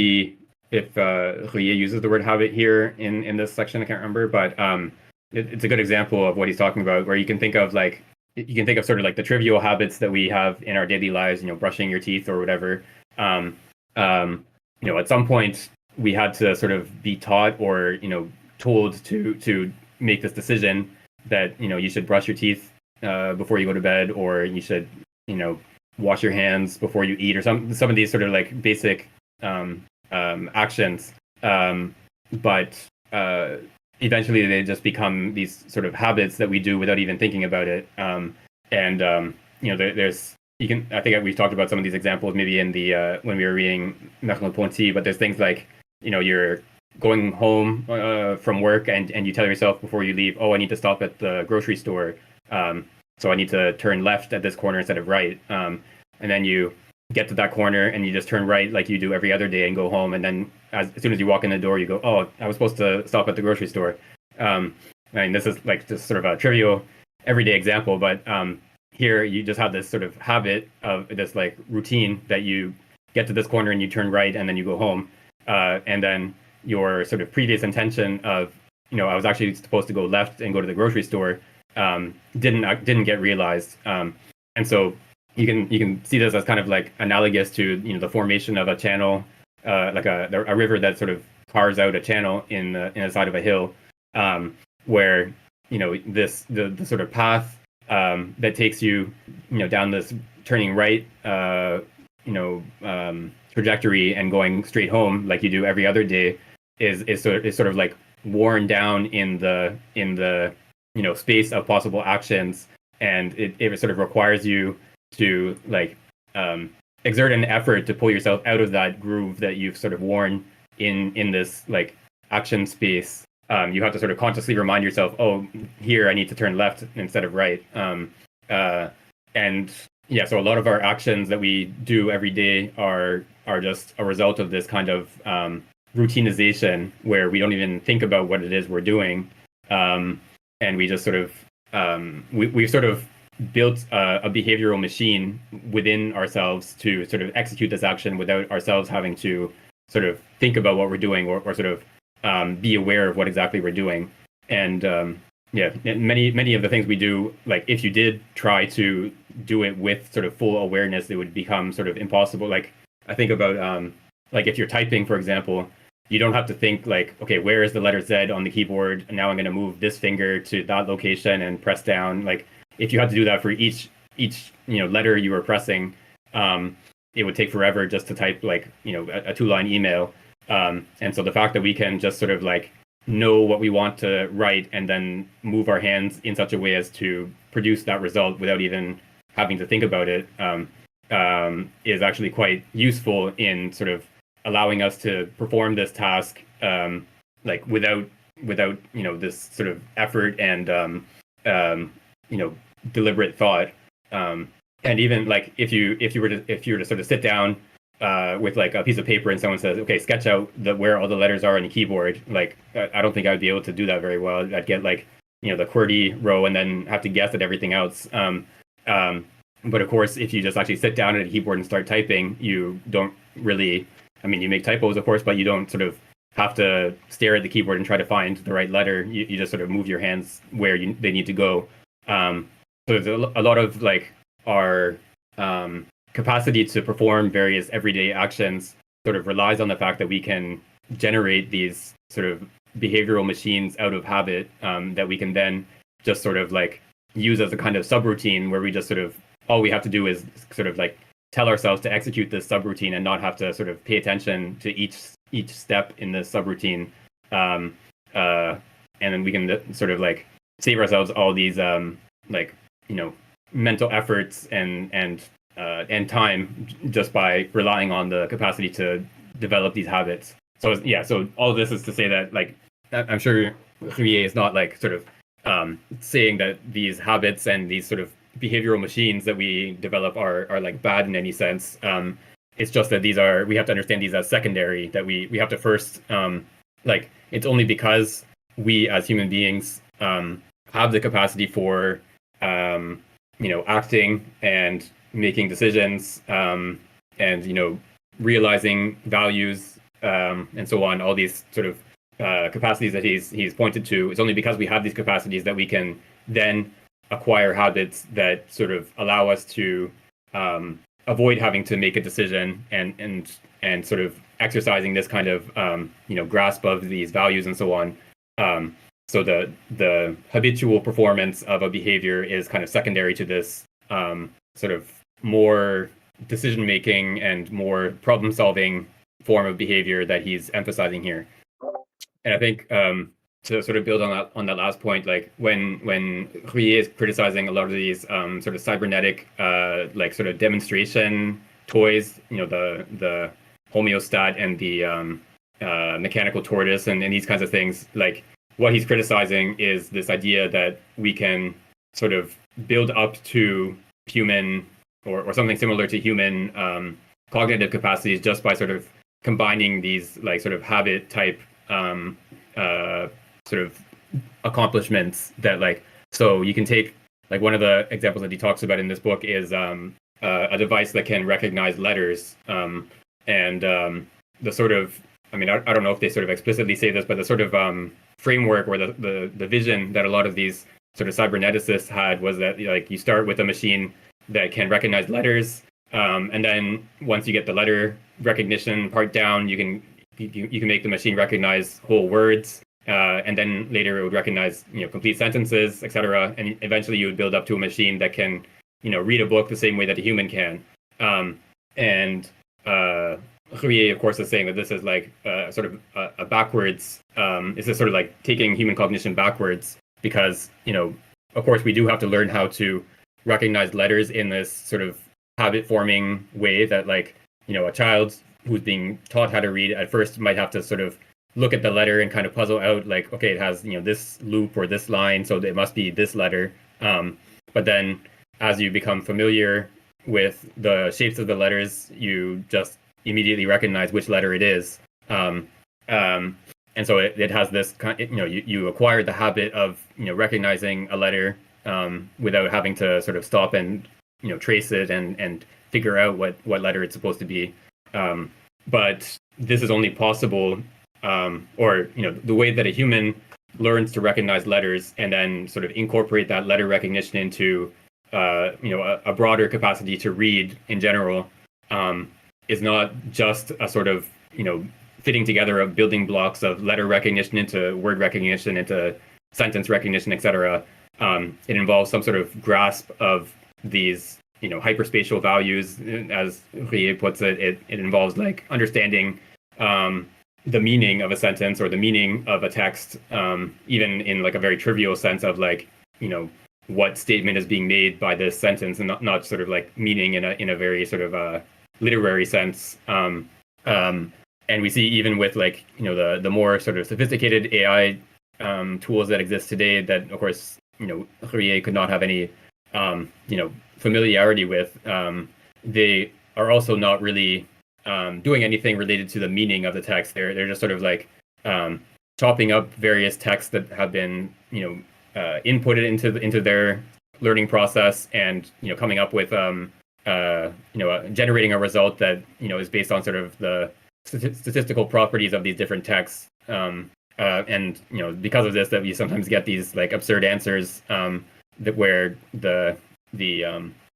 Ruyer uses the word habit here in this section, I can't remember, but it's a good example of what he's talking about, where you can think of sort of like the trivial habits that we have in our daily lives, brushing your teeth or whatever. Um, at some point we had to sort of be taught or, told to make this decision that you should brush your teeth before you go to bed, or you should wash your hands before you eat, or some of these sort of like basic actions. But eventually they just become these sort of habits that we do without even thinking about it. There's you can I think we've talked about some of these examples maybe in the when we were reading Merleau-Ponty, but there's things like you're going home from work and you tell yourself before you leave, oh, I need to stop at the grocery store, so I need to turn left at this corner instead of right, and then you get to that corner and you just turn right like you do every other day and go home, and then as soon as you walk in the door you go, oh, I was supposed to stop at the grocery store. I mean, this is like just sort of a trivial everyday example, but here you just have this sort of habit of this like routine that you get to this corner and you turn right and then you go home, and then your sort of previous intention of, I was actually supposed to go left and go to the grocery store, didn't get realized. And so you can see this as kind of like analogous to, the formation of a channel, like a river that sort of carves out a channel in the side of a hill, where, the sort of path that takes you, down this turning right, trajectory and going straight home like you do every other day is sort of like worn down in the space of possible actions, and it sort of requires you to like exert an effort to pull yourself out of that groove that you've sort of worn in this like action space. You have to sort of consciously remind yourself, oh, here I need to turn left instead of right. And yeah, so a lot of our actions that we do every day are just a result of this kind of routinization, where we don't even think about what it is we're doing, and we just sort of we've sort of built a behavioral machine within ourselves to sort of execute this action without ourselves having to sort of think about what we're doing, or sort of be aware of what exactly we're doing. And yeah, many of the things we do, like if you did try to do it with sort of full awareness, it would become sort of impossible. Like I think about like if you're typing, for example, you don't have to think like, okay, where is the letter Z on the keyboard? And now I'm going to move this finger to that location and press down. Like if you had to do that for each letter you were pressing, it would take forever just to type like a 2-line email. And so the fact that we can just sort of like know what we want to write and then move our hands in such a way as to produce that result without even having to think about it is actually quite useful in sort of allowing us to perform this task like without this sort of effort and deliberate thought. And even like if you were to sort of sit down with like a piece of paper and someone says, okay, sketch out where all the letters are on the keyboard, like I don't think I'd be able to do that very well. I'd get like the QWERTY row and then have to guess at everything else. But of course, if you just actually sit down at a keyboard and start typing, you don't really, I mean, you make typos, of course, but you don't sort of have to stare at the keyboard and try to find the right letter. You just sort of move your hands where they need to go. So there's a lot of like our capacity to perform various everyday actions sort of relies on the fact that we can generate these sort of behavioral machines out of habit that we can then just sort of like use as a kind of subroutine, where we just sort of, all we have to do is sort of like tell ourselves to execute this subroutine and not have to sort of pay attention to each step in this subroutine. And then we can sort of like save ourselves all these like mental efforts and time just by relying on the capacity to develop these habits. So yeah, so all of this is to say that like I'm sure Ruyer is not like sort of saying that these habits and these sort of behavioral machines that we develop are like bad in any sense. It's just that we have to understand these as secondary, that we have to first like it's only because we as human beings have the capacity for acting and making decisions, and realizing values, and so on. All these sort of capacities that he's pointed to. It's only because we have these capacities that we can then acquire habits that sort of allow us to avoid having to make a decision, and sort of exercising this kind of grasp of these values and so on. So the habitual performance of a behavior is kind of secondary to this sort of more decision making and more problem solving form of behavior that he's emphasizing here. And I think to sort of build on that last point, like when Ruyer is criticizing a lot of these sort of cybernetic like sort of demonstration toys, the homeostat and the mechanical tortoise and these kinds of things, like what he's criticizing is this idea that we can sort of build up to human or something similar to human cognitive capacities just by sort of combining these like sort of habit type sort of accomplishments that like, so you can take like one of the examples that he talks about in this book is a device that can recognize letters, and the sort of, I mean, I don't know if they sort of explicitly say this, but the sort of framework or the vision that a lot of these sort of cyberneticists had was that like you start with a machine that can recognize letters, and then once you get the letter recognition part down, you can make the machine recognize whole words, and then later it would recognize complete sentences, etc. And eventually you would build up to a machine that can read a book the same way that a human can. And Ruyer, of course, is saying that this is like sort of a backwards. This is sort of like taking human cognition backwards because of course we do have to learn how to recognize letters in this sort of habit forming way that like a child who's being taught how to read at first might have to sort of look at the letter and kind of puzzle out like, okay, it has this loop or this line, so it must be this letter. But then as you become familiar with the shapes of the letters, you just immediately recognize which letter it is. And so it has this kind, you acquire the habit of recognizing a letter without having to sort of stop and trace it and figure out what letter it's supposed to be. But this is only possible, or the way that a human learns to recognize letters and then sort of incorporate that letter recognition into a broader capacity to read in general, is not just a sort of fitting together of building blocks of letter recognition into word recognition into sentence recognition, etc. It involves some sort of grasp of these hyperspatial values, as Ruyer puts it. It involves like understanding the meaning of a sentence or the meaning of a text, even in like a very trivial sense of like what statement is being made by this sentence, and not sort of like meaning in a very sort of literary sense. And we see even with like the more sort of sophisticated AI tools that exist today that of course Ruyer could not have any familiarity with, they are also not really doing anything related to the meaning of the text. They're just sort of like chopping up various texts that have been inputted into their learning process, and coming up with generating a result that is based on sort of the statistical properties of these different texts. And because of this, that we sometimes get these like absurd answers that where the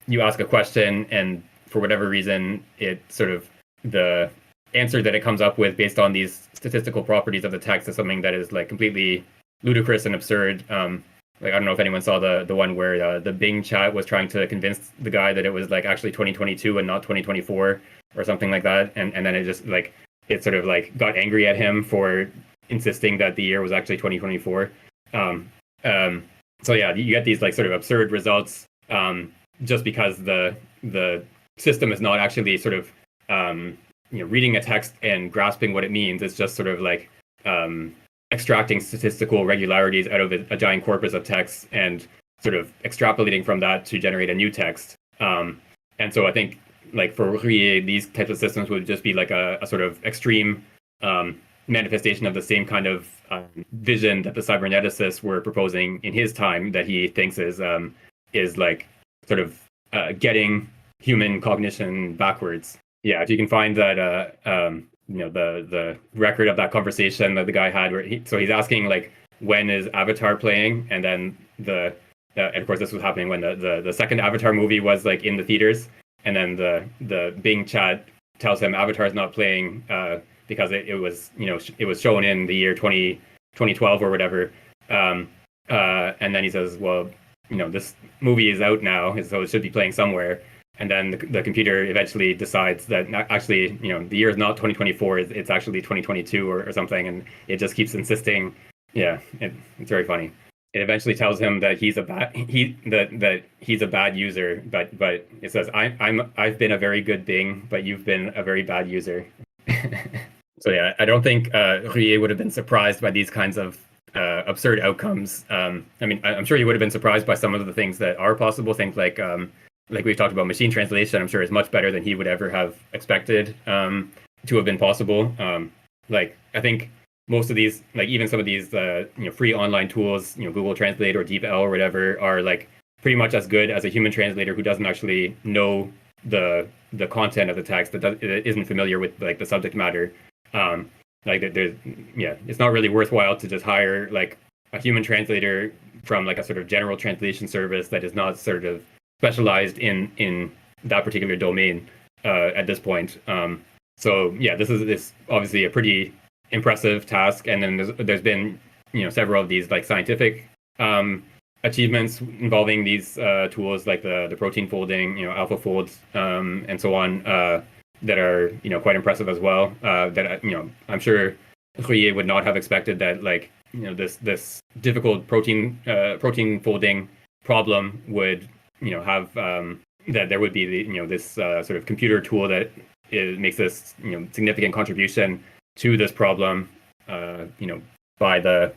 you ask a question and for whatever reason it sort of the answer that it comes up with based on these statistical properties of the text is something that is like completely ludicrous and absurd. Like I don't know if anyone saw the one where the Bing chat was trying to convince the guy that it was like actually 2022 and not 2024 or something like that, and then it just like it sort of like got angry at him for insisting that the year was actually 2024. So yeah, you get these like sort of absurd results just because the system is not actually sort of reading a text and grasping what it means. It's just sort of like extracting statistical regularities out of a giant corpus of text and sort of extrapolating from that to generate a new text. And so I think like for Ruyer, these types of systems would just be like a sort of extreme manifestation of the same kind of vision that the cyberneticists were proposing in his time, that he thinks is like sort of getting human cognition backwards. Yeah, if you can find that the record of that conversation that the guy had, where he's asking like, when is Avatar playing, and then and of course this was happening when the second Avatar movie was like in the theaters, and then the Bing chat tells him Avatar's not playing because it was it was shown in the year 2012 or whatever, and then he says, well, this movie is out now, so it should be playing somewhere. And then the computer eventually decides that actually, the year is not 2024, it's actually 2022 or something, and it just keeps insisting. Yeah, it's very funny. It eventually tells him that he's a bad user, but it says I've been a very good Bing, but you've been a very bad user. So yeah, I don't think Ruyer would have been surprised by these kinds of absurd outcomes. I mean, I'm sure he would have been surprised by some of the things that are possible. Things like we've talked about, machine translation, I'm sure is much better than he would ever have expected to have been possible. Like, I think most of these, like even some of these, free online tools, Google Translate or DeepL or whatever, are like pretty much as good as a human translator who doesn't actually know the content of the text, that isn't familiar with like the subject matter. It's not really worthwhile to just hire like a human translator from like a sort of general translation service that is not sort of specialized in that particular domain at this point. So yeah, this is obviously a pretty impressive task, and then there's been several of these like scientific achievements involving these tools, like the protein folding, AlphaFold, and so on, that are quite impressive as well. That I'm sure Ruyer would not have expected that like this difficult protein folding problem would have that there would be this sort of computer tool that makes this significant contribution to this problem by the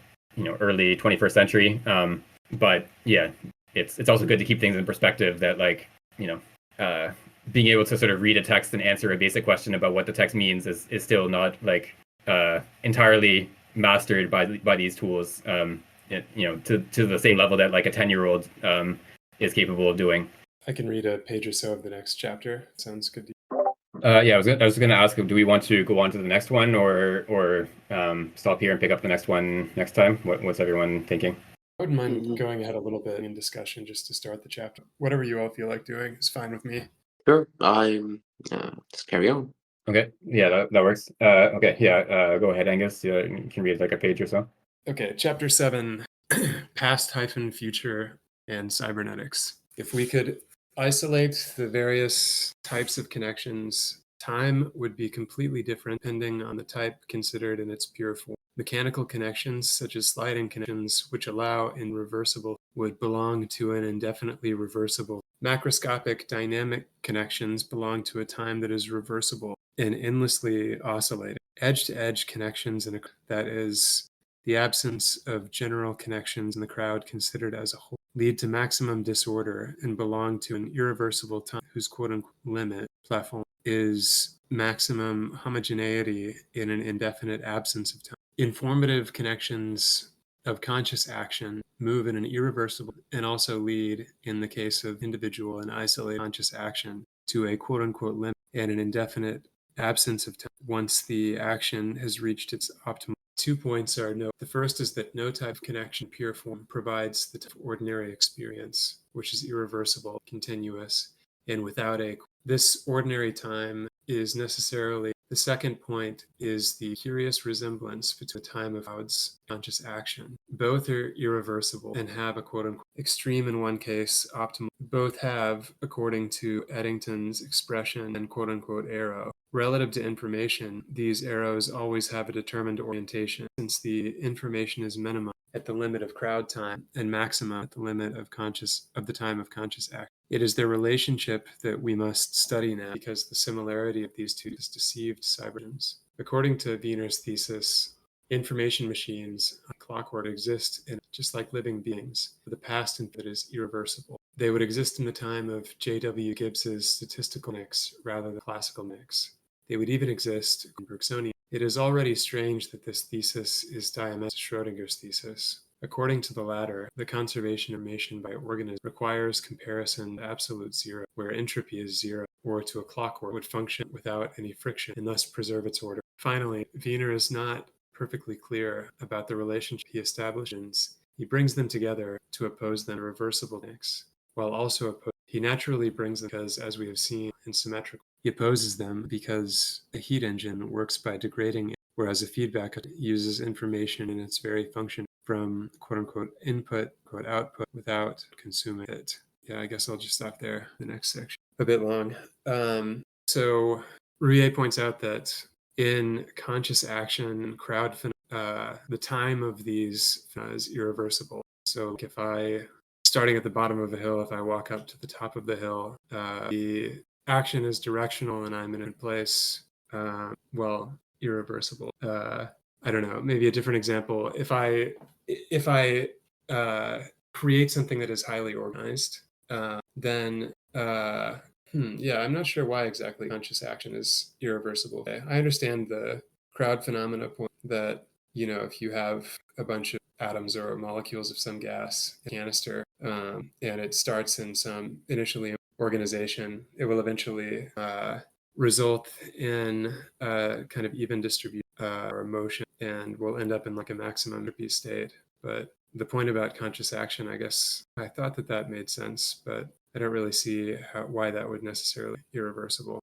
early 21st century. But yeah, it's also good to keep things in perspective, that like being able to sort of read a text and answer a basic question about what the text means is still not like entirely mastered by these tools, to the same level that like a 10-year-old is capable of doing. I can read a page or so of the next chapter. Sounds good. Yeah, I was going to ask, do we want to go on to the next one, or stop here and pick up the next one next time? What's everyone thinking? I wouldn't mind going ahead a little bit in discussion just to start the chapter. Whatever you all feel like doing is fine with me. Sure, let's carry on. Okay, yeah, that works. Okay, yeah, go ahead, Angus. You can read like a page or so. Okay, chapter 7, past-future and cybernetics. If we could isolate the various types of connections, time would be completely different depending on the type considered in its pure form. Mechanical connections, such as sliding connections, which allow irreversible, would belong to an indefinitely reversible. Macroscopic dynamic connections belong to a time that is reversible and endlessly oscillating. Edge-to-edge connections, that is, the absence of general connections in the crowd considered as a whole, lead to maximum disorder and belong to an irreversible time whose quote-unquote limit platform is maximum homogeneity in an indefinite absence of time. Informative connections of conscious action move in an irreversible and also lead, in the case of individual and isolated conscious action, to a quote-unquote limit and an indefinite absence of time once the action has reached its optimal. 2 points are no. The first is that no type of connection pure form provides the type of ordinary experience, which is irreversible, continuous, and without a. This ordinary time is necessarily. The second point is the curious resemblance between the time of clouds and conscious action. Both are irreversible and have a quote-unquote extreme in one case, optimal. Both have, according to Eddington's expression, and quote-unquote arrow. Relative to information, these arrows always have a determined orientation, since the information is minimum at the limit of crowd time and maximum at the limit of the time of conscious action. It is their relationship that we must study now, because the similarity of these two has deceived cybernems. According to Wiener's thesis, information machines, clockwork, exist in just like living beings, the past that is irreversible. They would exist in the time of J.W. Gibbs's statistical mechanics rather than classical mechanics. They would even exist in Bergsonian. It is already strange that this thesis is diametric to Schrodinger's thesis. According to the latter, the conservation of information by organisms requires comparison to absolute zero, where entropy is zero, or to a clockwork would function without any friction and thus preserve its order. Finally, Wiener is not perfectly clear about the relationship he establishes. He brings them together to oppose them to reversible mechanics, while also he naturally brings them because, as we have seen in symmetrical, he opposes them because a heat engine works by degrading, whereas a feedback uses information in its very function from quote-unquote input, quote output, without consuming it. Yeah, I guess I'll just stop there. The next section. A bit long. So Ruyer points out that in conscious action and crowd phenomena, the time of these is irreversible. So if I, starting at the bottom of a hill, if I walk up to the top of the hill, the action is directional and I'm in a place, irreversible. I don't know, maybe a different example. If I create something that is highly organized, then yeah, I'm not sure why exactly conscious action is irreversible. I understand the crowd phenomena point that, if you have a bunch of atoms or molecules of some gas in a canister, and it starts in some initially organization, it will eventually result in a kind of even distribution or motion, and will end up in like a maximum entropy state. But the point about conscious action, I guess I thought that made sense, but I don't really see why that would necessarily be irreversible.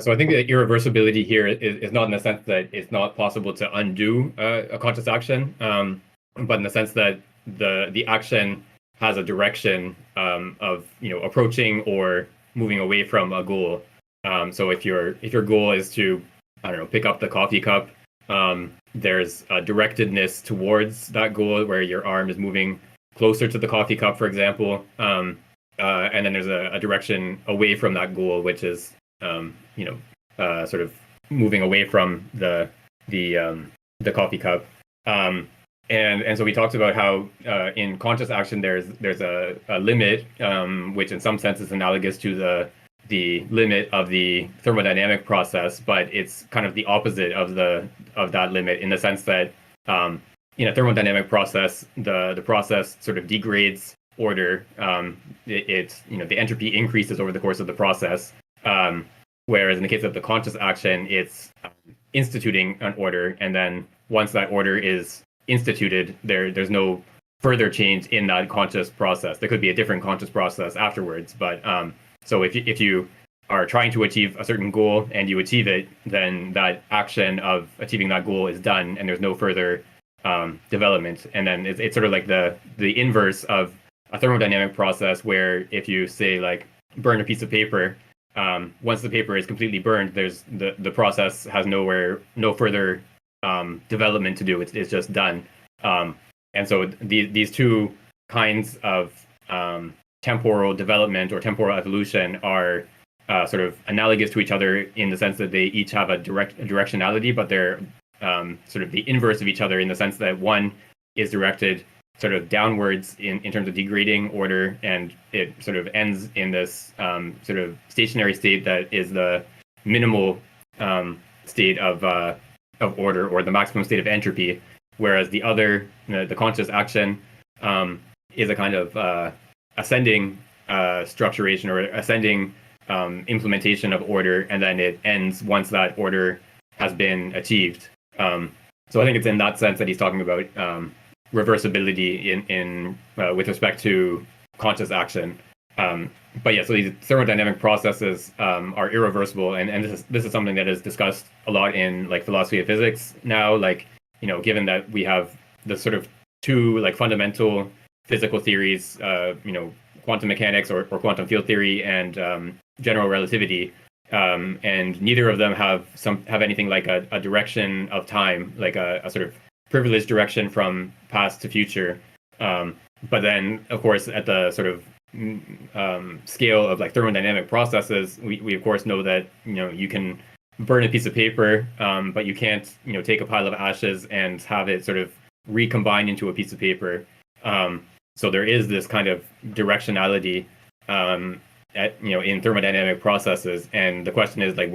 So I think the irreversibility here is not in the sense that it's not possible to undo a conscious action, but in the sense that the action has a direction of approaching or moving away from a goal. So if your goal is to, I don't know, pick up the coffee cup, there's a directedness towards that goal where your arm is moving closer to the coffee cup, for example, and then there's a direction away from that goal, which is sort of moving away from the coffee cup. And so we talked about how in conscious action there's a limit, which in some sense is analogous to the limit of the thermodynamic process, but it's kind of the opposite of that limit in the sense that in a thermodynamic process, the process sort of degrades order. The entropy increases over the course of the process. Whereas in the case of the conscious action, it's instituting an order, and then once that order is instituted, there's no further change in that conscious process. There could be a different conscious process afterwards, but so if you are trying to achieve a certain goal and you achieve it, then that action of achieving that goal is done, and there's no further development. And then it's sort of like the inverse of a thermodynamic process, where if you say like burn a piece of paper, once the paper is completely burned, there's the process has no further development to do. It's just done. And so these two kinds of temporal development or temporal evolution are sort of analogous to each other in the sense that they each have a directionality, but they're sort of the inverse of each other in the sense that one is directed sort of downwards in terms of degrading order, and it sort of ends in this sort of stationary state that is the minimal state of order, or the maximum state of entropy, whereas the other, the conscious action, is a kind of ascending structuration or ascending implementation of order, and then it ends once that order has been achieved. So I think it's in that sense that he's talking about reversibility in with respect to conscious action. But yeah, so these thermodynamic processes are irreversible, and this is something that is discussed a lot in like philosophy of physics now. Like, given that we have the sort of two like fundamental physical theories, quantum mechanics or quantum field theory and general relativity, and neither of them have anything like a direction of time, like a sort of privileged direction from past to future. But then, of course, at the sort of scale of like thermodynamic processes, we of course know that you can burn a piece of paper, but you can't take a pile of ashes and have it sort of recombine into a piece of paper. So there is this kind of directionality in thermodynamic processes, and the question is like,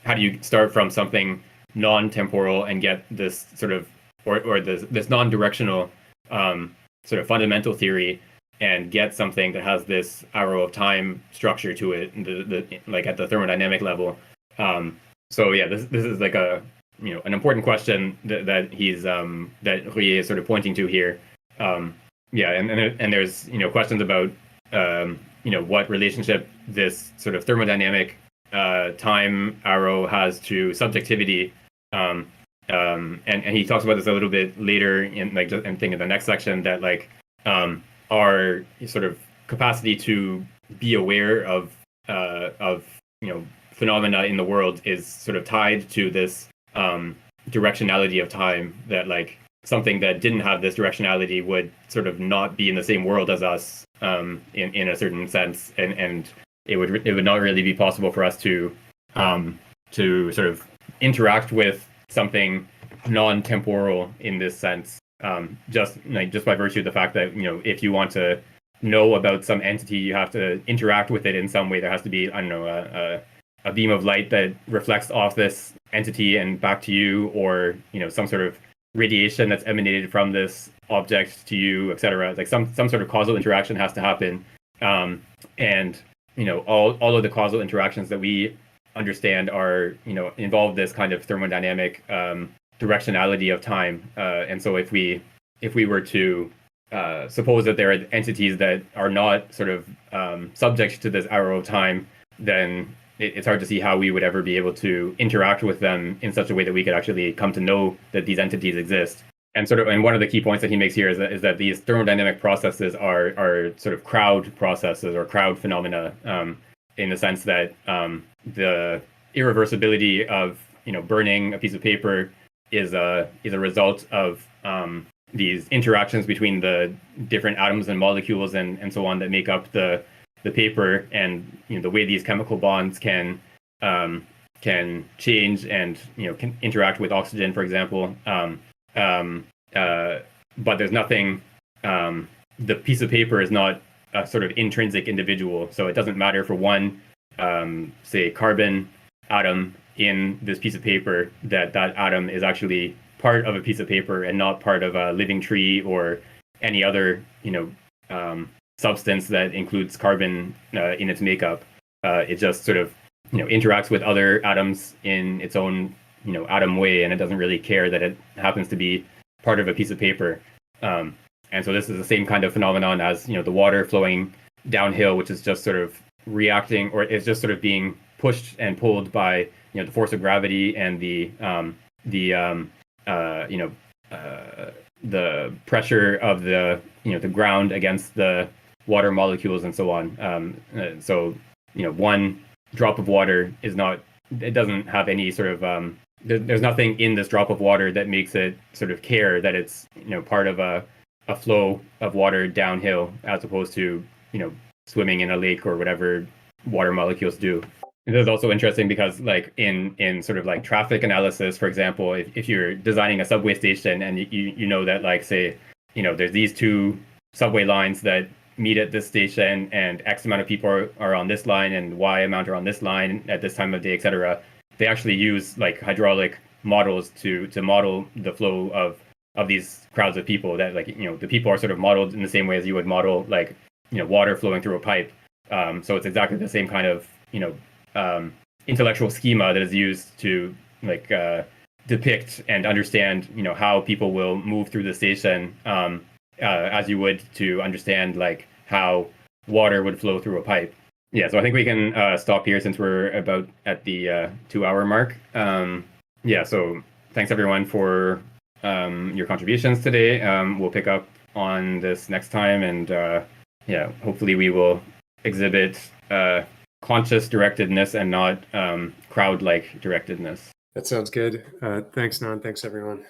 how do you start from something non-temporal and get this sort of or this non-directional sort of fundamental theory and get something that has this arrow of time structure to it, like at the thermodynamic level. So yeah, this is like a an important question that he's that Ruyer is sort of pointing to here. Yeah, and there's questions about what relationship this sort of thermodynamic time arrow has to subjectivity. And he talks about this a little bit later in like I think in the next section that like our sort of capacity to be aware of phenomena in the world is sort of tied to this directionality of time, that like something that didn't have this directionality would sort of not be in the same world as us in a certain sense, and it would not really be possible for us to sort of interact with something non-temporal in this sense, just by virtue of the fact that if you want to know about some entity, you have to interact with it in some way. There has to be, I don't know, a beam of light that reflects off this entity and back to you, or some sort of radiation that's emanated from this object to you, etc. Like some sort of causal interaction has to happen, and all of the causal interactions that we understand are involve this kind of thermodynamic directionality of time, and so if we were to suppose that there are entities that are not sort of subject to this arrow of time, then it's hard to see how we would ever be able to interact with them in such a way that we could actually come to know that these entities exist. And one of the key points that he makes here is that these thermodynamic processes are sort of crowd processes or crowd phenomena, in the sense that the irreversibility of burning a piece of paper is a result of these interactions between the different atoms and molecules and so on that make up the paper, and the way these chemical bonds can change and can interact with oxygen, for example. But there's nothing. The piece of paper is not a sort of intrinsic individual, so it doesn't matter for one, say, carbon atom in this piece of paper that atom is actually part of a piece of paper and not part of a living tree or any other substance that includes carbon in its makeup. It just sort of interacts with other atoms in its own atom way, and it doesn't really care that it happens to be part of a piece of paper. And so this is the same kind of phenomenon as the water flowing downhill, which is just sort of reacting, or it's just sort of being pushed and pulled by the force of gravity and the pressure of the ground against the water molecules and so on. So one drop of water it doesn't have any sort of there's nothing in this drop of water that makes it sort of care that it's part of a flow of water downhill, as opposed to swimming in a lake or whatever water molecules do. And this is also interesting because like in sort of like traffic analysis, for example, if you're designing a subway station and you know that like say there's these two subway lines that meet at this station, and X amount of people are on this line and Y amount are on this line at this time of day, etc. They actually use like hydraulic models to model the flow of these crowds of people, that like the people are sort of modeled in the same way as you would model like water flowing through a pipe. So it's exactly the same kind of intellectual schema that is used to like depict and understand how people will move through the station, as you would to understand like how water would flow through a pipe. Yeah, so I think we can stop here since we're about at the 2-hour mark. Yeah, so thanks everyone for your contributions today. We'll pick up on this next time, and yeah, hopefully we will exhibit conscious directedness and not crowd-like directedness. That sounds good. Thanks, Non. Thanks, everyone.